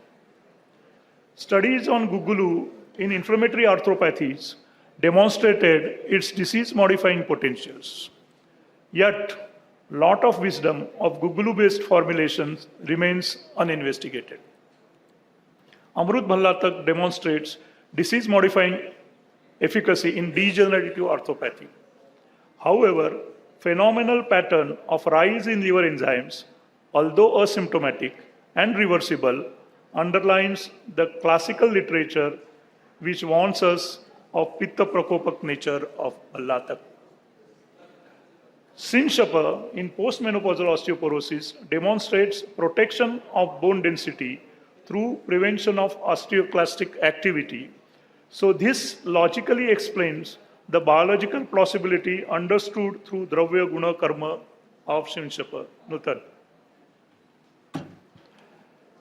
Studies on Gugulu in inflammatory arthropathies demonstrated its disease-modifying potentials. Yet, lot of wisdom of Gugulu-based formulations remains uninvestigated. Amrut Bhallatak demonstrates disease-modifying efficacy in degenerative arthropathy. However, phenomenal pattern of rise in liver enzymes, although asymptomatic and reversible, underlines the classical literature which warns us of Pitta Prakopak nature of Bhallatak. Sinshapa in postmenopausal osteoporosis demonstrates protection of bone density through prevention of osteoclastic activity. So this logically explains the biological plausibility understood through Dravya Guna Karma of Sinshapa. Nutan.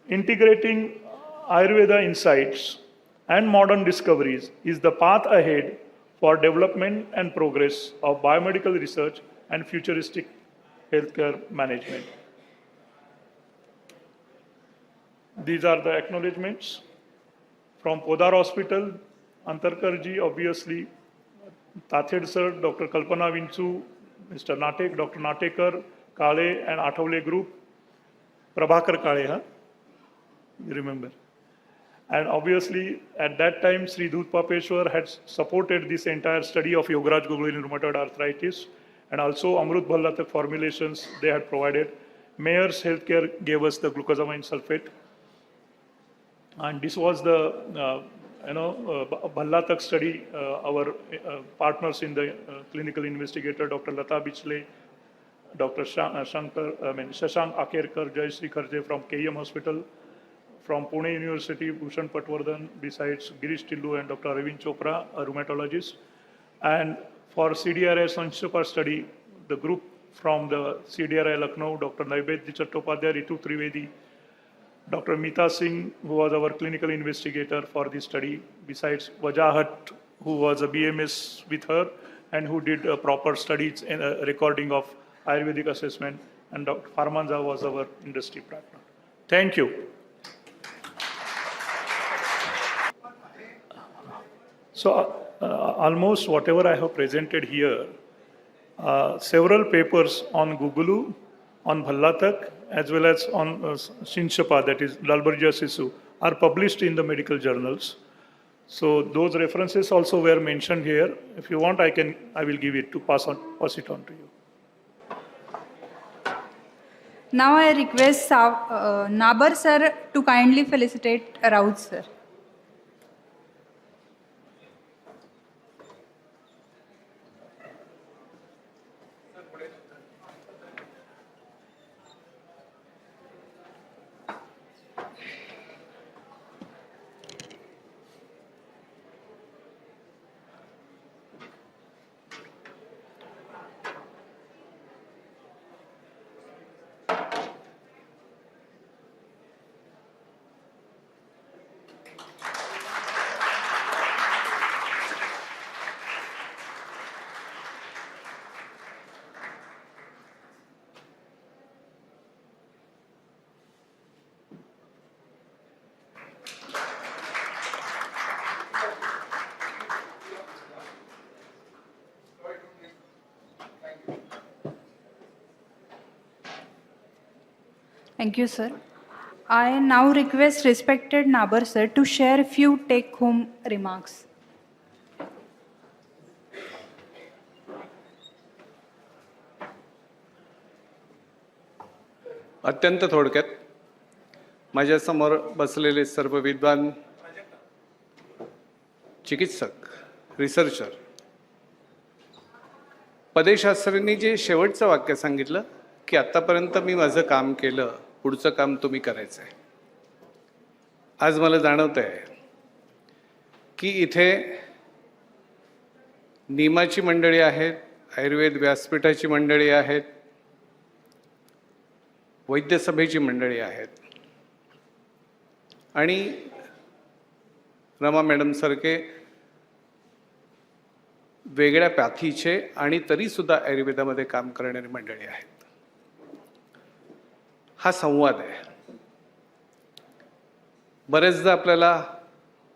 Integrating Ayurveda insights and modern discoveries is the path ahead for development and progress of biomedical research and futuristic healthcare management. These are the acknowledgements from Podar Hospital, Antarkarji, obviously, Tathed sir, Dr. Kalpana Vinchu, Mr. Natek, Dr. Natekar, Kale and Athavle group, Prabhakar Kale, huh? You remember. And obviously, at that time, Sri Dhootapapeshwar had supported this entire study of Yogaraj Gogol in rheumatoid arthritis, and also Amrut Bhallatak formulations they had provided. Mayer's Healthcare gave us the glucosamine sulfate. And this was the, Bhallatak study, our partners in the clinical investigator, Dr. Lata Bichle, Dr. Shashank Akerkar, Jayashree Kharje from KM Hospital, from Pune University, Bhushan Patwardhan, besides Girish Tillu and Dr. Arvind Chopra, a rheumatologist. And for CDRI Sanshapa study, the group from the CDRI Lucknow, Dr. Naivedya Chattopadhyay, Ritu Trivedi, Dr. Meeta Singh, who was our clinical investigator for this study, besides Wajahat, who was a BMS with her and who did proper studies and recording of Ayurvedic assessment, and Dr. Farmanza was our industry partner. Thank you. So almost whatever I have presented here, several papers on Gugulu, on Bhallatak, as well as on Sinshapa, that is Lalbarja Sisu, are published in the medical journals. So those references also were mentioned here. If you want, I will give it to pass it on to you. Now I request Nabar sir to kindly felicitate Raut sir. Thank you, sir. I now request respected Nabar sir to share a few take-home remarks. अत्यंत थोडक्यात माझ्यासमोर बसलेले सर्व विद्वान चिकित्सक researcher पदेशास्त्रींनी जे शेवटचं वाक्य सांगितलं की आतापर्यंत मी माझं काम केलं, पुढचं काम तुम्ही करायचं आहे. आज मला जाणवतंय की इथे निमाची मंडळी आहेत, आयुर्वेद व्यासपीठाची मंडळी आहेत, वैद्यसभेची मंडळी आहेत आणि रमा मॅडम सारखे वेगळ्या पॅथीचे आणि तरीसुद्धा आयुर्वेदामध्ये काम करणारी मंडळी आहेत. हा संवाद आहे. बरेचदा आपल्याला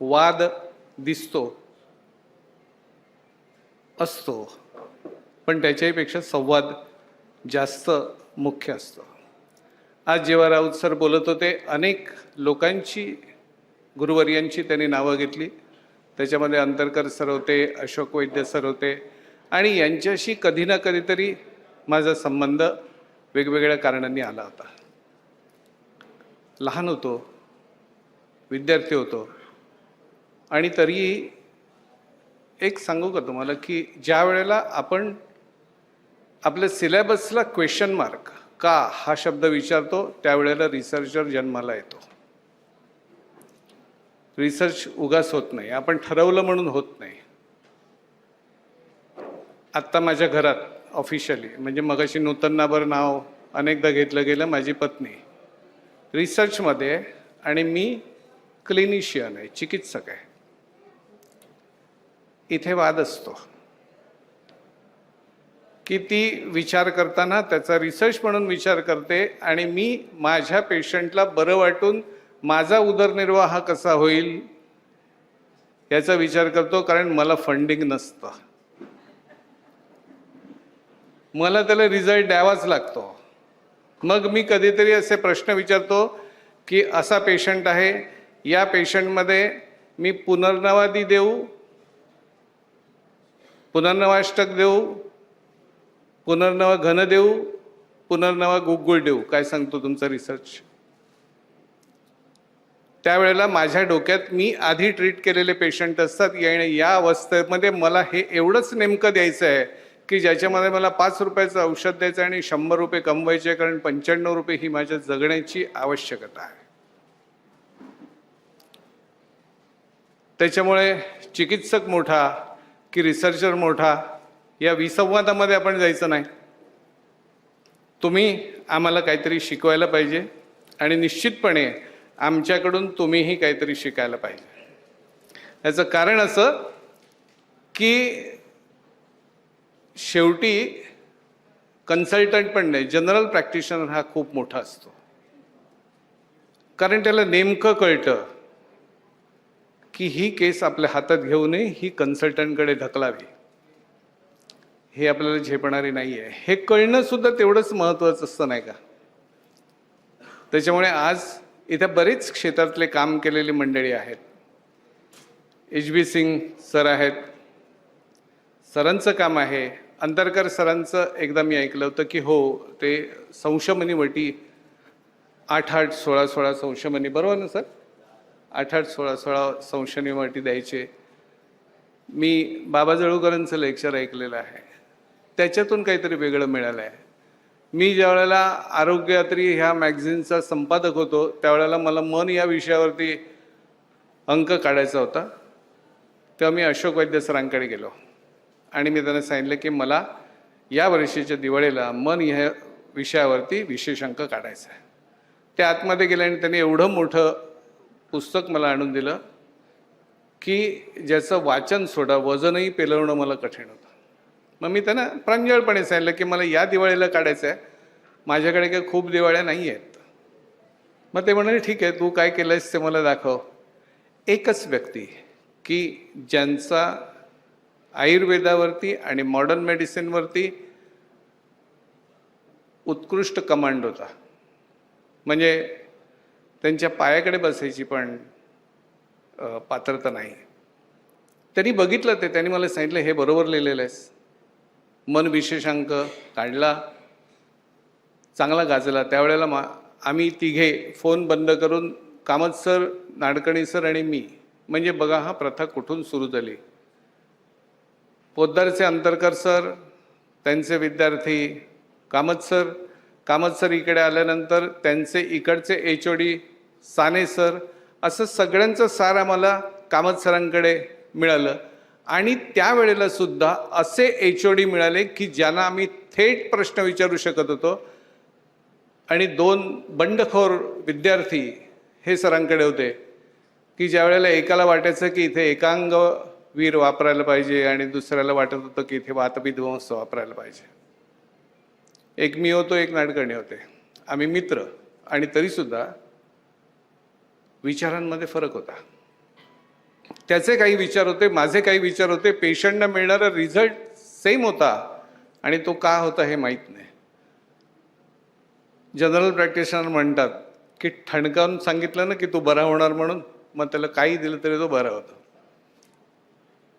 वाद दिसतो असतो, पण त्याच्याहीपेक्षा संवाद जास्त मुख्य असतो. आज जेव्हा राऊत सर बोलत होते, अनेक लोकांची, गुरुवर्यांची त्यांनी नावं घेतली. त्याच्यामध्ये अंतरकर सर होते, अशोक वैद्य सर होते, आणि यांच्याशी कधी ना कधीतरी माझा संबंध वेगवेगळ्या कारणांनी आला होता. लहान होतो, विद्यार्थी होतो, आणि तरी एक सांगू का तुम्हाला की ज्या वेळेला आपण आपल्या सिलेबसला क्वेश्चन मार्क का हा शब्द विचारतो, त्यावेळेला रिसर्चर जन्माला येतो. रिसर्च उगाच होत नाही, आपण ठरवलं म्हणून होत नाही. आत्ता माझ्या घरात ऑफिशियली, म्हणजे मगाशी नूतनावर नाव अनेकदा घेतलं गेलं, माझी पत्नी रिसर्चमध्ये आहे आणि मी क्लिनिशियन आहे, चिकित्सक आहे. इथे वाद असतो की ती विचार करताना त्याचा रिसर्च म्हणून विचार करते, आणि मी माझ्या पेशंटला बरं वाटून माझा उदरनिर्वाह कसा होईल याचा विचार करतो, कारण मला फंडिंग नसतं. मला त्याला रिझल्ट द्यावाच लागतो. मग मी कधीतरी असे प्रश्न विचारतो की असा पेशंट आहे, या पेशंटमध्ये मी पुनर्नवादी देऊ, पुनर्नवाष्टक देऊ, पुनर्नवा घन देऊ, पुनर्नवा गुगुळ देऊ, काय सांगतो तुमचा रिसर्च? त्यावेळेला माझ्या डोक्यात मी आधी ट्रीट केलेले पेशंट असतात, या अवस्थेमध्ये मला हे एवढंच नेमकं द्यायचं आहे की ज्याच्यामध्ये मला 5 रुपयाचं औषध द्यायचं आणि 100 रुपये कमवायचे, कारण 95 रुपये ही माझ्या जगण्याची आवश्यकता आहे. त्याच्यामुळे चिकित्सक मोठा की रिसर्चर मोठा या विसंवादामध्ये आपण जायचं नाही. तुम्ही आम्हाला काहीतरी शिकवायला पाहिजे, आणि निश्चितपणे आमच्याकडून तुम्हीही काहीतरी शिकायला पाहिजे. याचं कारण असं की शेवटी कन्सल्टंट पण नाही, जनरल प्रॅक्टिशनर हा खूप मोठा असतो, कारण त्याला नेमकं कळतं की ही केस आपल्या हातात घेऊ नये, ही कन्सल्टंटकडे ढकलावी. हे आपल्याला झेपणारी नाही आहे. हे कळणं सुद्धा तेवढंच महत्त्वाचं असतं, नाही का? त्याच्यामुळे आज इथे बरेच क्षेत्रातले काम केलेली मंडळी आहेत. HB सिंग सर आहेत, सरांचं काम आहे. अंतरकर सरांचं एकदा मी ऐकलं होतं की हो, ते संशमनी वटी 8-8, 16-16 संशमनी, बरोबर ना सर? 8-8, 16-16 संशमनी वटी द्यायचे. मी बाबा जळूकरांचं लेक्चर ऐकलेलं आहे, त्याच्यातून काहीतरी वेगळं मिळालं आहे. मी ज्या वेळेला आरोग्यात्री ह्या मॅगझिनचा संपादक होतो, त्यावेळेला मला मन या विषयावरती अंक काढायचा होता. तेव्हा मी अशोक वैद्य सरांकडे गेलो आणि मी त्यांना सांगितलं की मला या वर्षीच्या दिवाळीला मन ह्या विषयावरती विशेष अंक काढायचा आहे. ते आतमध्ये गेले आणि त्यांनी एवढं मोठं पुस्तक मला आणून दिलं की ज्याचं वाचन सोडा, वजनही पेलवणं मला कठीण होतं. मग मी त्यांना प्रांजळपणे सांगितलं की मला या दिवाळीला काढायचं आहे, माझ्याकडे काही खूप दिवाळ्या नाही आहेत. मग ते म्हणाले ठीक आहे, तू काय केलंयस ते मला दाखव. एकच व्यक्ती की ज्यांचा आयुर्वेदावरती आणि मॉडर्न मेडिसिनवरती उत्कृष्ट कमांड होता, म्हणजे त्यांच्या पायाकडे बसायची पण पात्रता नाही. त्यांनी बघितलं ते, त्यांनी मला सांगितलं हे बरोबर लिहिलेलं आहेस. मन विशेषांक काढला, चांगला गाजला. त्यावेळेला आम्ही तिघे फोन बंद करून, कामत सर, नाडकणी सर आणि मी, म्हणजे बघा हा प्रथा कुठून सुरू झाली. पोद्दारचे अंतरकर सर, त्यांचे विद्यार्थी कामत सर इकडे आल्यानंतर त्यांचे इकडचे HOD साने सर, असं सगळ्यांचं सार आम्हाला कामत सरांकडे मिळालं. आणि त्यावेळेला सुद्धा असे HOD मिळाले की ज्यांना आम्ही थेट प्रश्न विचारू शकत होतो. आणि 2 बंडखोर विद्यार्थी हे सरांकडे होते की ज्या वेळेला एकाला वाटायचं की इथे एकांग वीर वापरायला पाहिजे आणि दुसऱ्याला वाटत होतं की इथे वातविध्वंस वापरायला पाहिजे. एक मी होतो, एक नाडकर्णी होते. आम्ही मित्र, आणि तरीसुद्धा विचारांमध्ये फरक होता. त्याचे काही विचार होते, माझे काही विचार होते. पेशंटना मिळणारा रिझल्ट सेम होता आणि तो का होता हे माहीत नाही. जनरल प्रॅक्टिशनर म्हणतात की ठणकावून सांगितलं ना की तू बरा होणार म्हणून, मग त्याला काही दिलं तरी तो बरा होतो.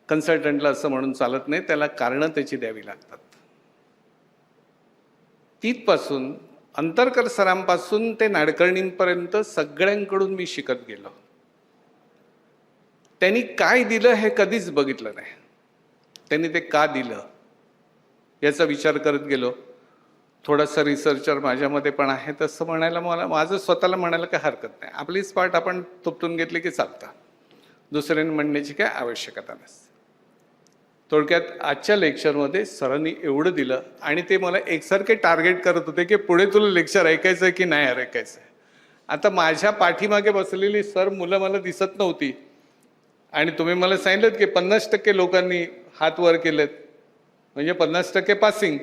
कन्सल्टंटला असं म्हणून चालत नाही, त्याला कारणं त्याची द्यावी लागतात. तिथपासून अंतरकर सरांपासून ते नाडकर्णींपर्यंत सगळ्यांकडून मी शिकत गेलो. त्यांनी काय दिलं हे कधीच बघितलं नाही. त्यांनी ते का दिलं याचा विचार करत गेलो. थोडासा रिसर्चर माझ्यामध्ये पण आहे, तसं म्हणायला मला माझं स्वतःला म्हणायला काही हरकत नाही. आपलीच पाठ आपण तुपटून घेतली की चालतं, दुसऱ्यांनी म्हणण्याची काय आवश्यकता नसते. थोडक्यात आजच्या लेक्चरमध्ये सरांनी एवढं दिलं आणि ते मला एकसारखे टार्गेट करत होते की पुढे तुला लेक्चर ऐकायचं की नाही ऐकायचं. आता माझ्या पाठीमागे बसलेली सर मुलं मला दिसत नव्हती आणि तुम्ही मला सांगितलं की 50% लोकांनी हात वर केलेत, म्हणजे 50% पासिंग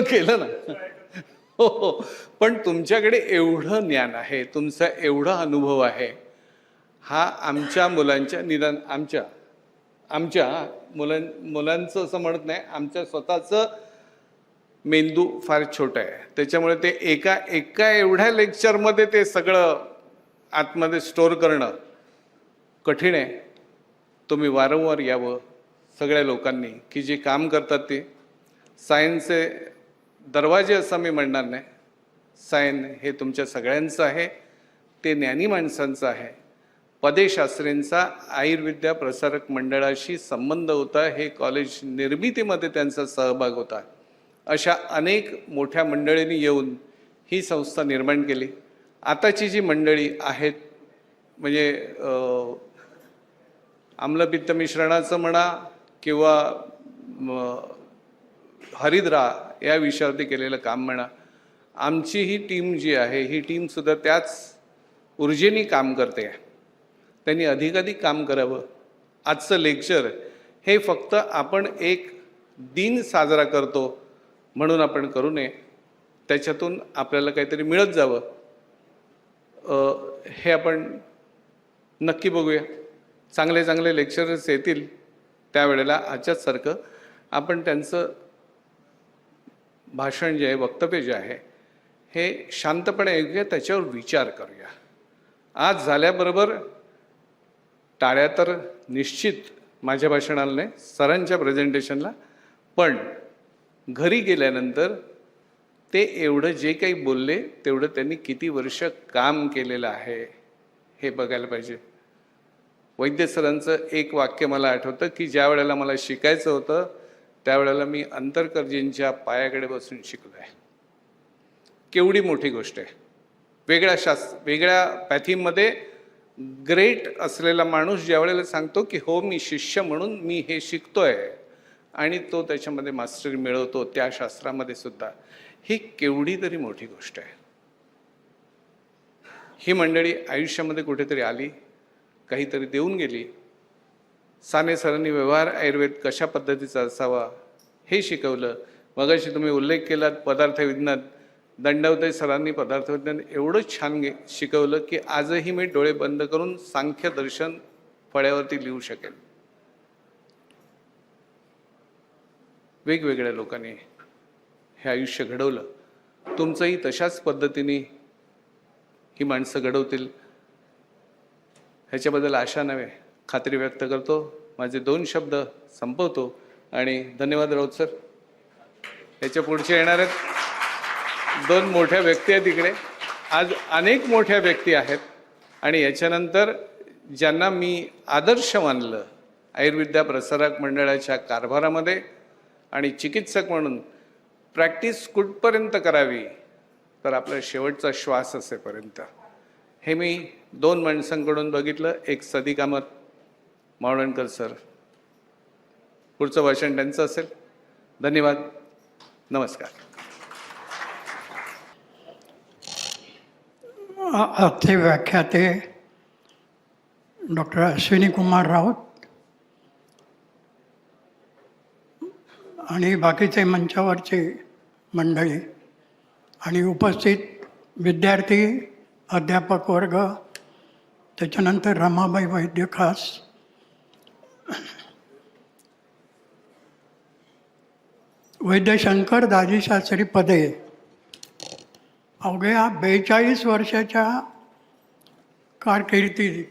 केलं ना. हो, पण तुमच्याकडे एवढं ज्ञान आहे, तुमचा एवढा अनुभव आहे, हा आमच्या मुलांच्या निदान आमच्या मुलांचं असं म्हणत नाही, आमच्या स्वतःचं मेंदू फार छोटा आहे. त्याच्यामुळे ते एका एवढ्या लेक्चरमध्ये ते सगळं आतमध्ये स्टोअर करणं कठीण आहे. तुम्ही वारंवार यावं सगळ्या लोकांनी की जे काम करतात ते. सायन्सचे दरवाजे असं मी म्हणणार नाही, सायन हे तुमच्या सगळ्यांचं आहे, ते ज्ञानी माणसांचं आहे. पदे शास्त्रींचा आयुर्विद्या प्रसारक मंडळाशी संबंध होता, हे कॉलेज निर्मितीमध्ये त्यांचा सहभाग होता. अशा अनेक मोठ्या मंडळींनी येऊन ही संस्था निर्माण केली. आताची जी मंडळी आहेत, म्हणजे आम्लपित्त मिश्रणाचं म्हणा किंवा हरिद्रा या विषयावरती केलेलं काम म्हणा, आमची ही टीम जी आहे ही टीमसुद्धा त्याच ऊर्जेने काम करते. त्यांनी अधिकाधिक काम करावं. आजचं लेक्चर हे फक्त आपण एक दिन साजरा करतो म्हणून आपण करू नये, त्याच्यातून आपल्याला काहीतरी मिळत जावं हे आपण नक्की बघूया. चांगले चांगले लेक्चरर्स येतील त्यावेळेला आजच्यासारखं आपण त्यांचं भाषण जे आहे, वक्तव्य जे आहे, हे शांतपणे ऐकूया, त्याच्यावर विचार करूया. आज झाल्याबरोबर टाळ्या तर निश्चित माझ्या भाषणाला नाही, सरांच्या प्रेझेंटेशनला, पण घरी गेल्यानंतर ते एवढं जे काही बोलले तेवढं त्यांनी किती वर्ष काम केलेलं आहे हे बघायला पाहिजे. वैद्य सरांचं एक वाक्य मला आठवतं की ज्या वेळेला मला शिकायचं होतं त्यावेळेला मी अंतरकरजींच्या पायाकडे बसून शिकलो आहे. केवढी मोठी गोष्ट आहे. वेगळ्या पॅथीमध्ये ग्रेट असलेला माणूस ज्या वेळेला सांगतो की हो मी शिष्य म्हणून मी हे शिकतोय आणि तो त्याच्यामध्ये मास्टरी मिळवतो त्या शास्त्रामध्ये सुद्धा, ही केवढी तरी मोठी गोष्ट आहे. ही मंडळी आयुष्यामध्ये कुठेतरी आली, काहीतरी देऊन गेली. साने सरांनी व्यवहार आयुर्वेद कशा पद्धतीचा असावा हे शिकवलं. मगाशी तुम्ही उल्लेख केलात पदार्थ विज्ञान, दंडवते सरांनी पदार्थ विज्ञान एवढं छान शिकवलं की आजही मी डोळे बंद करून सांख्य दर्शन फळ्यावरती लिहू शकेल. वेगवेगळ्या लोकांनी हे आयुष्य घडवलं. तुमचंही तशाच पद्धतीने ही माणसं घडवतील ह्याच्याबद्दल आशा नव्हे, खात्री व्यक्त करतो. माझे 2 शब्द संपवतो आणि धन्यवाद राऊत सर. याच्या पुढचे येणार आहेत 2 मोठ्या व्यक्ती आहेत इकडे. आज अनेक मोठ्या व्यक्ती आहेत आणि याच्यानंतर ज्यांना मी आदर्श मानलं आयुर्विद्या प्रसारक मंडळाच्या कारभारामध्ये आणि चिकित्सक म्हणून, प्रॅक्टिस कुठपर्यंत करावी तर आपला शेवटचा श्वास असेपर्यंत, हे मी 2 माणसांकडून बघितलं. एक सदी कामत मावळणकर सर, पुढचं भाषण त्यांचं असेल. धन्यवाद, नमस्कार. अति व्याख्याते डॉक्टर अश्विनी कुमार राऊत आणि बाकीचे मंचावरचे मंडळी आणि उपस्थित विद्यार्थी, अध्यापक वर्ग, त्याच्यानंतर रमाबाई वैद्य खास, वैद्य शंकर दाजीशास्त्री पदे अवघ्या 42 वर्षाच्या कारकिर्दीत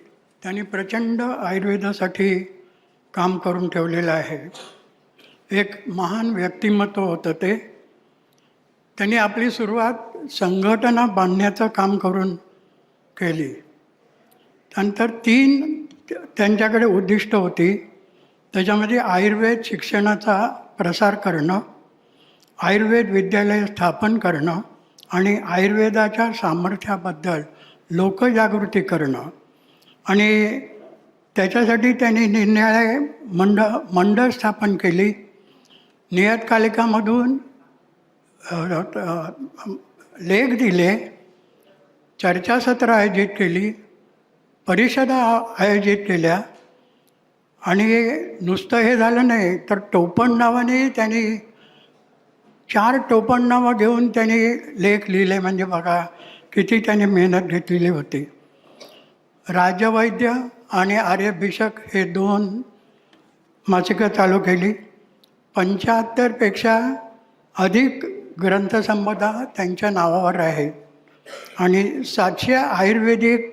त्यांनी प्रचंड आयुर्वेदासाठी काम करून ठेवलेलं आहे. एक महान व्यक्तिमत्व होतं ते. त्यांनी आपली सुरुवात संघटना बांधण्याचं काम करून केली. त्यानंतर 3 त्यांच्याकडे उद्दिष्ट होती. त्याच्यामध्ये आयुर्वेद शिक्षणाचा प्रसार करणं, आयुर्वेद विद्यालय स्थापन करणं आणि आयुर्वेदाच्या सामर्थ्याबद्दल लोकजागृती करणं. आणि त्याच्यासाठी त्यांनी निरनिराळे मंडळ स्थापन केली. नियतकालिकामधून लेख दिले, चर्चासत्र आयोजित केली, परिषदा आयोजित केल्या. आणि नुसतं हे झालं नाही तर टोपण नावाने त्यांनी 4 टोपण नावं घेऊन त्यांनी लेख लिहिले. म्हणजे बघा किती त्यांनी मेहनत घेतलेली होती. राजवैद्य आणि आर्यभिषक हे 2 मासिकं चालू केली. 75पेक्षा अधिक ग्रंथसंपदा त्यांच्या नावावर आहे आणि 700 आयुर्वेदिक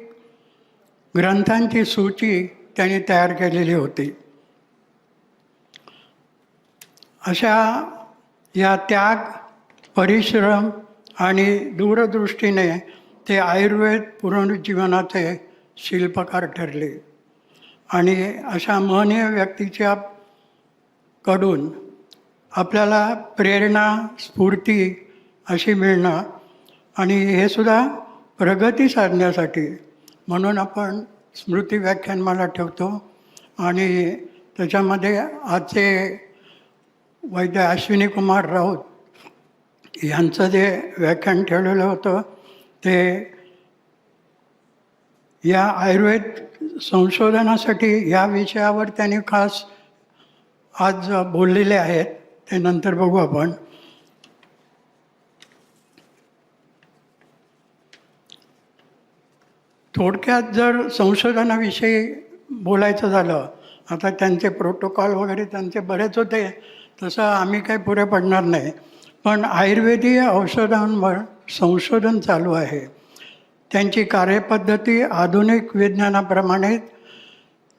ग्रंथांची सूची त्यांनी तयार केलेली होती. अशा या त्याग, परिश्रम आणि दूरदृष्टीने ते आयुर्वेद पुनरुज्जीवनाचे शिल्पकार ठरले. आणि अशा महनीय व्यक्तीच्या कडून आपल्याला प्रेरणा, स्फूर्ती अशी मिळणं आणि हे सुद्धा प्रगती साधण्यासाठी म्हणून आपण स्मृती व्याख्यानमाला ठेवतो. आणि त्याच्यामध्ये आजचे वैद्य अश्विनी कुमार राऊत यांचं जे व्याख्यान ठेवलेलं होतं ते या आयुर्वेद संशोधनासाठी या विषयावर त्यांनी खास आज बोललेले आहेत. ते नंतर बघू आपण. थोडक्यात जर संशोधनाविषयी बोलायचं झालं, आता त्यांचे प्रोटोकॉल वगैरे त्यांचे बरेच होते, तसं आम्ही काही पुरे पडणार नाही. पण आयुर्वेदीय औषधांवर संशोधन चालू आहे. त्यांची कार्यपद्धती आधुनिक विज्ञानाप्रमाणे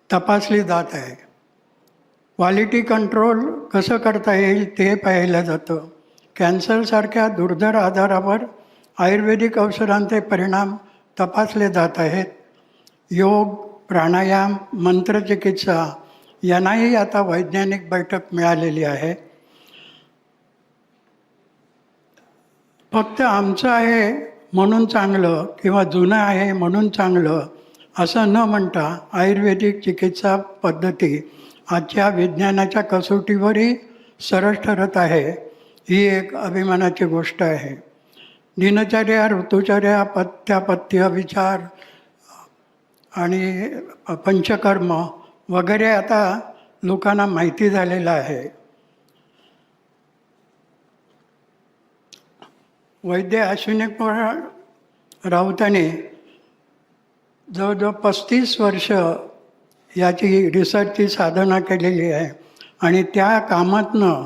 तपासली जात आहे. क्वालिटी कंट्रोल कसं करता येईल ते पाहिलं जातं. कॅन्सरसारख्या दुर्धर आजारावर आयुर्वेदिक औषधांचे परिणाम तपासले जात आहेत. योग, प्राणायाम, मंत्रचिकित्सा यांनाही आता वैज्ञानिक बैठक मिळालेली आहे. फक्त आमचं आहे म्हणून चांगलं किंवा जुनं आहे म्हणून चांगलं असं न म्हणता आयुर्वेदिक चिकित्सा पद्धती आजच्या विज्ञानाच्या कसोटीवरही सरस ठरत आहे. ही एक अभिमानाची गोष्ट आहे. दिनचर्या, ऋतुचर्या, पथ्यापथ्य, विचार आणि पंचकर्म वगैरे आता लोकांना माहिती झालेलं आहे. वैद्य अश्विनी कुमार राऊतांनी जवळजवळ 35 वर्ष याची रिसर्चची साधना केलेली आहे. आणि त्या कामातनं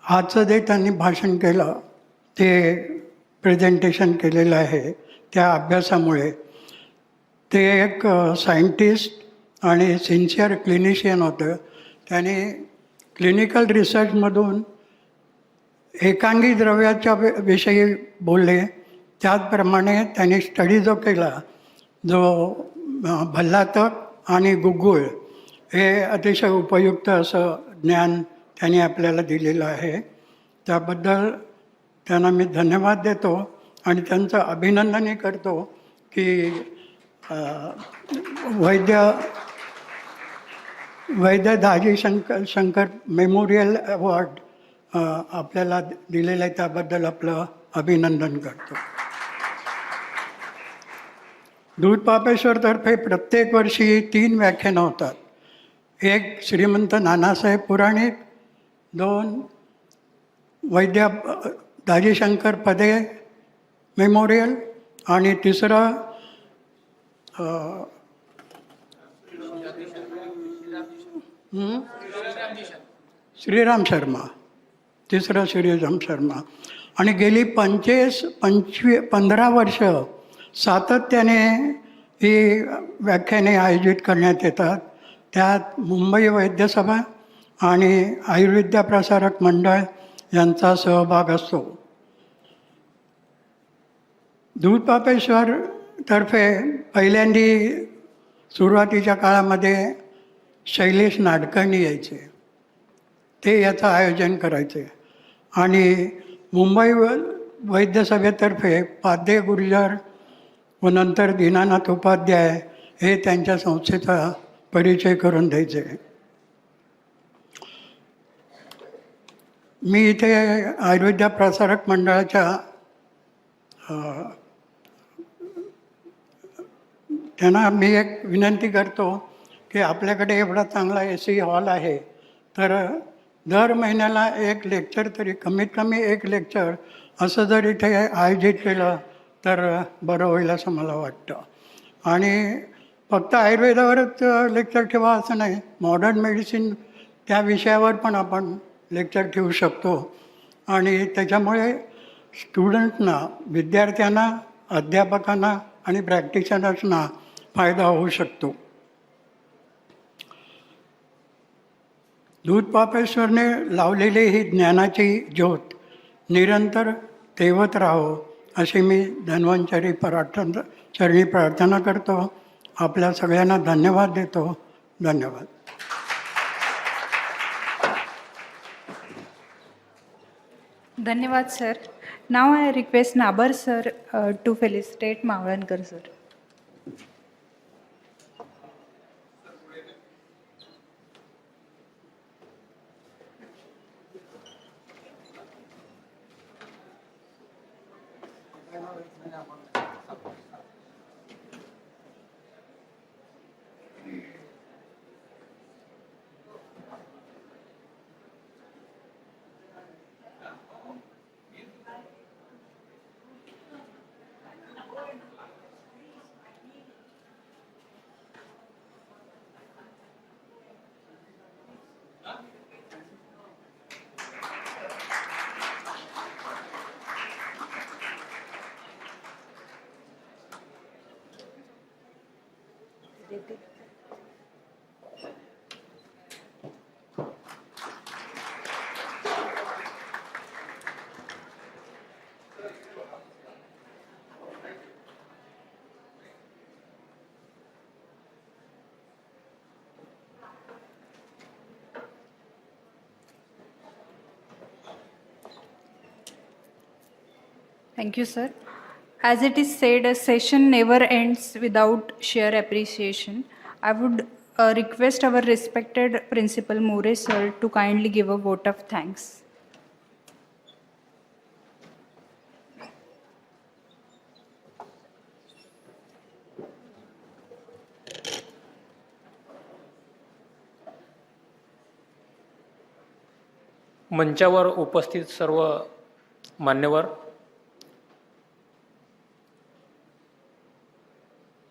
आजचं जे त्यांनी भाषण केलं ते प्रेझेंटेशन केलेलं आहे. त्या अभ्यासामुळे ते एक सायंटिस्ट आणि सिन्सिअर क्लिनिशियन होतं. त्याने क्लिनिकल रिसर्चमधून एकांगी द्रव्याच्या विषयी बोलले. त्याचप्रमाणे त्यांनी स्टडी जो केला, जो भल्लातक आणि गुगुळ हे अतिशय उपयुक्त असं ज्ञान त्यांनी आपल्याला दिलेलं आहे. त्याबद्दल त्यांना मी धन्यवाद देतो आणि त्यांचं अभिनंदनही करतो की वैद्य शंकर मेमोरियल अवॉर्ड आपल्याला दिलेलं आहे. त्याबद्दल आपलं अभिनंदन करतो. दूधपापेश्वरतर्फे प्रत्येक वर्षी 3 व्याख्यानं होतात. एक श्रीमंत नानासाहेब पुराणिक, 2 वैद्य दाजीशंकर पदे मेमोरियल आणि तिसरं श्रीराम शर्मा, तिसरं श्रीराम शर्मा. आणि गेली 15 वर्ष सातत्याने ही व्याख्याने आयोजित करण्यात येतात. त्यात मुंबई वैद्यसभा आणि आयुर्विद्या प्रसारक मंडळ यांचा सहभाग असतो. दूधपापेश्वरतर्फे पहिल्यांदी सुरुवातीच्या काळामध्ये शैलेश नाडकर्णी यायचे, ते याचं आयोजन करायचे. आणि मुंबई वैद्यसभेतर्फे पाध्ये गुर्जर व नंतर दीनानाथ उपाध्याय हे त्यांच्या संस्थेचा परिचय करून द्यायचे. मी इथे आयुर्वेद्या प्रसारक मंडळाच्या त्यांना मी एक विनंती करतो की आपल्याकडे एवढा चांगला AC हॉल आहे, तर दर महिन्याला एक लेक्चर तरी, कमीत कमी एक लेक्चर असं जर इथे आयोजित केलं तर बरं होईल असं मला वाटतं. आणि फक्त आयुर्वेदावरच लेक्चर ठेवा असं नाही, मॉडर्न मेडिसिन त्या विषयावर पण आपण लेक्चर ठेवू शकतो. आणि त्याच्यामुळे स्टुडंट्सना, विद्यार्थ्यांना, अध्यापकांना आणि प्रॅक्टिशनर्सना फायदा होऊ शकतो. दूधपापेश्वरने लावलेली ही ज्ञानाची ज्योत निरंतर तेवत राहो अशी मी धन्वंतरी चरणी प्रार्थना करतो. आपल्या सगळ्यांना धन्यवाद देतो. धन्यवाद. धन्यवाद sir. Now I request Nabar sir to felicitate Mavalankar sir. Thank you, sir. As it is said, a session never ends without sheer appreciation. I would request our respected Principal More sir to kindly give a vote of thanks. मंचावर उपस्थित सर्व मान्यवर,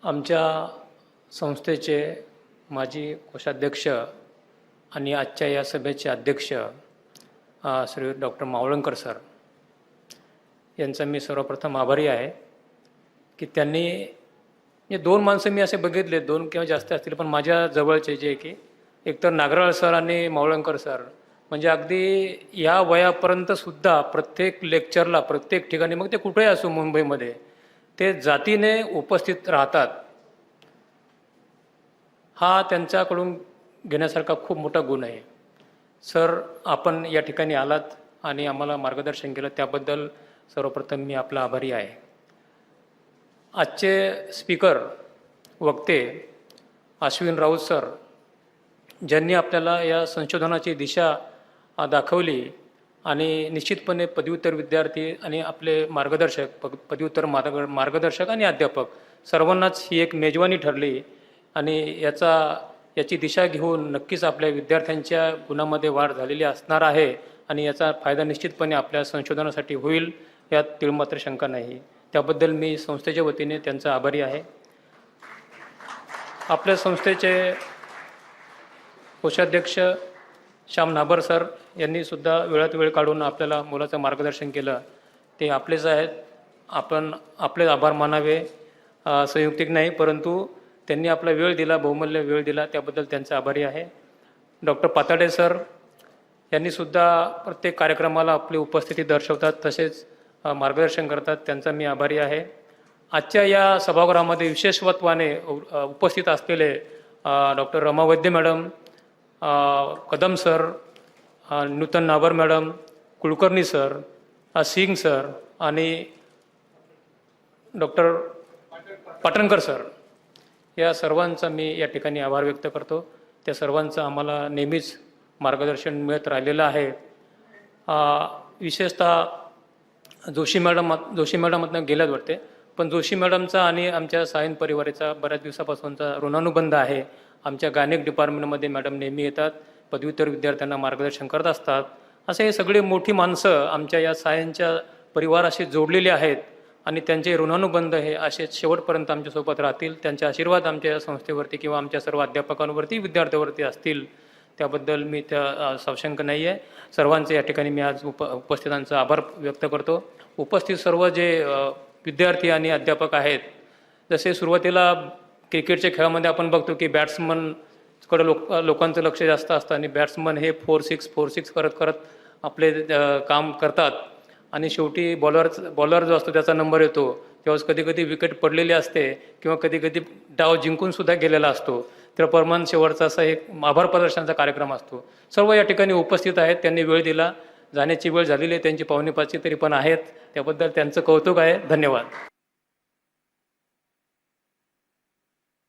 आमच्या संस्थेचे माजी कोषाध्यक्ष आणि आजच्या या सभेचे अध्यक्ष श्री डॉक्टर मावळणकर सर यांचा मी सर्वप्रथम आभारी आहे की त्यांनी, हे 2 माणसं मी असे बघितले, 2 किंवा जास्त असतील, पण माझ्या जवळचे जे की एकतर नागराळ सर आणि मावळणकर सर, म्हणजे अगदी या वयापर्यंतसुद्धा प्रत्येक लेक्चरला, प्रत्येक ठिकाणी, मग ते कुठेही असो मुंबईमध्ये, ते जातीने उपस्थित राहतात. हा त्यांच्याकडून घेण्यासारखा खूप मोठा गुण आहे. सर, आपण या ठिकाणी आलात आणि आम्हाला मार्गदर्शन केलं, त्याबद्दल सर्वप्रथम मी आपला आभारी आहे. आजचे स्पीकर, वक्ते अश्विन राऊत सर, ज्यांनी आपल्याला या संशोधनाची दिशा दाखवली आणि निश्चितपणे पदव्युत्तर विद्यार्थी आणि आपले मार्गदर्शक, पदव्युत्तर मार्गदर्शक आणि अध्यापक सर्वांनाच ही एक मेजवानी ठरली आणि याची दिशा घेऊन नक्कीच आपल्या विद्यार्थ्यांच्या गुणामध्ये वाढ झालेली असणार आहे आणि याचा फायदा निश्चितपणे आपल्या संशोधनासाठी होईल, यात तिळमात्र शंका नाही. त्याबद्दल मी संस्थेच्या वतीने त्यांचा आभारी आहे. आपल्या संस्थेचे कोषाध्यक्ष श्याम नाबर सर यांनी सुद्धा वेळात वेळ काढून आपल्याला मुलाचं मार्गदर्शन केलं, ते आपलेच आहेत. आपण आपले आभार मानावे, संयुक्तिक नाही, परंतु त्यांनी आपला वेळ दिला, बहुमूल्य वेळ दिला, त्याबद्दल त्यांचा आभारी आहे. डॉक्टर पाताडे सर यांनी सुद्धा प्रत्येक कार्यक्रमाला आपली उपस्थिती दर्शवतात, तसेच मार्गदर्शन करतात, त्यांचा मी आभारी आहे. आजच्या या सभागृहामध्ये विशेषत्वाने उपस्थित असलेले डॉक्टर रमा वैद्य मॅडम, कदम सर, नूतन नाबर मॅडम, कुलकर्णी सर, सिंग सर आणि डॉक्टर पाटणकर सर, या सर्वांचा मी या ठिकाणी आभार व्यक्त करतो. त्या सर्वांचं आम्हाला नेहमीच मार्गदर्शन मिळत राहिलेलं आहे. विशेषतः जोशी मॅडममधनं गेल्यात वाटते, पण जोशी मॅडमचा आणि आमच्या सायन परिवाराचा बऱ्याच दिवसापासूनचा ऋणानुबंध आहे. आमच्या गायनिक डिपार्टमेंटमध्ये मॅडम नेहमी येतात, पदव्युत्तर विद्यार्थ्यांना मार्गदर्शन करत असतात. असे हे सगळे मोठी माणसं आमच्या या सायनच्या परिवाराशी जोडलेली आहेत आणि त्यांचे ऋणानुबंध हे असे शेवटपर्यंत आमच्यासोबत राहतील. त्यांचे आशीर्वाद आमच्या या संस्थेवरती किंवा आमच्या सर्व अध्यापकांवरती, विद्यार्थ्यांवरती असतील, त्याबद्दल मी त्या साशंक नाही आहे. सर्वांचे या ठिकाणी मी आज उपस्थितांचा आभार व्यक्त करतो. उपस्थित सर्व जे विद्यार्थी आणि अध्यापक आहेत, जसे सुरुवातीला क्रिकेटच्या खेळामध्ये आपण बघतो की बॅट्समनकडे लोकांचं लक्ष जास्त असतं आणि बॅट्समन हे 4-6 करत आपले काम करतात आणि शेवटी बॉलर जो असतो त्याचा नंबर येतो, तेव्हाच कधी विकेट पडलेली असते किंवा कधी डाव जिंकूनसुद्धा गेलेला असतो. तर परमान शेवटचा असा एक आभार प्रदर्शनाचा कार्यक्रम असतो. सर्व या ठिकाणी उपस्थित आहेत, त्यांनी वेळ दिला. जाण्याची वेळ झालेली आहे त्यांची 4:45 तरी पण आहेत, त्याबद्दल त्यांचं कौतुक आहे. धन्यवाद.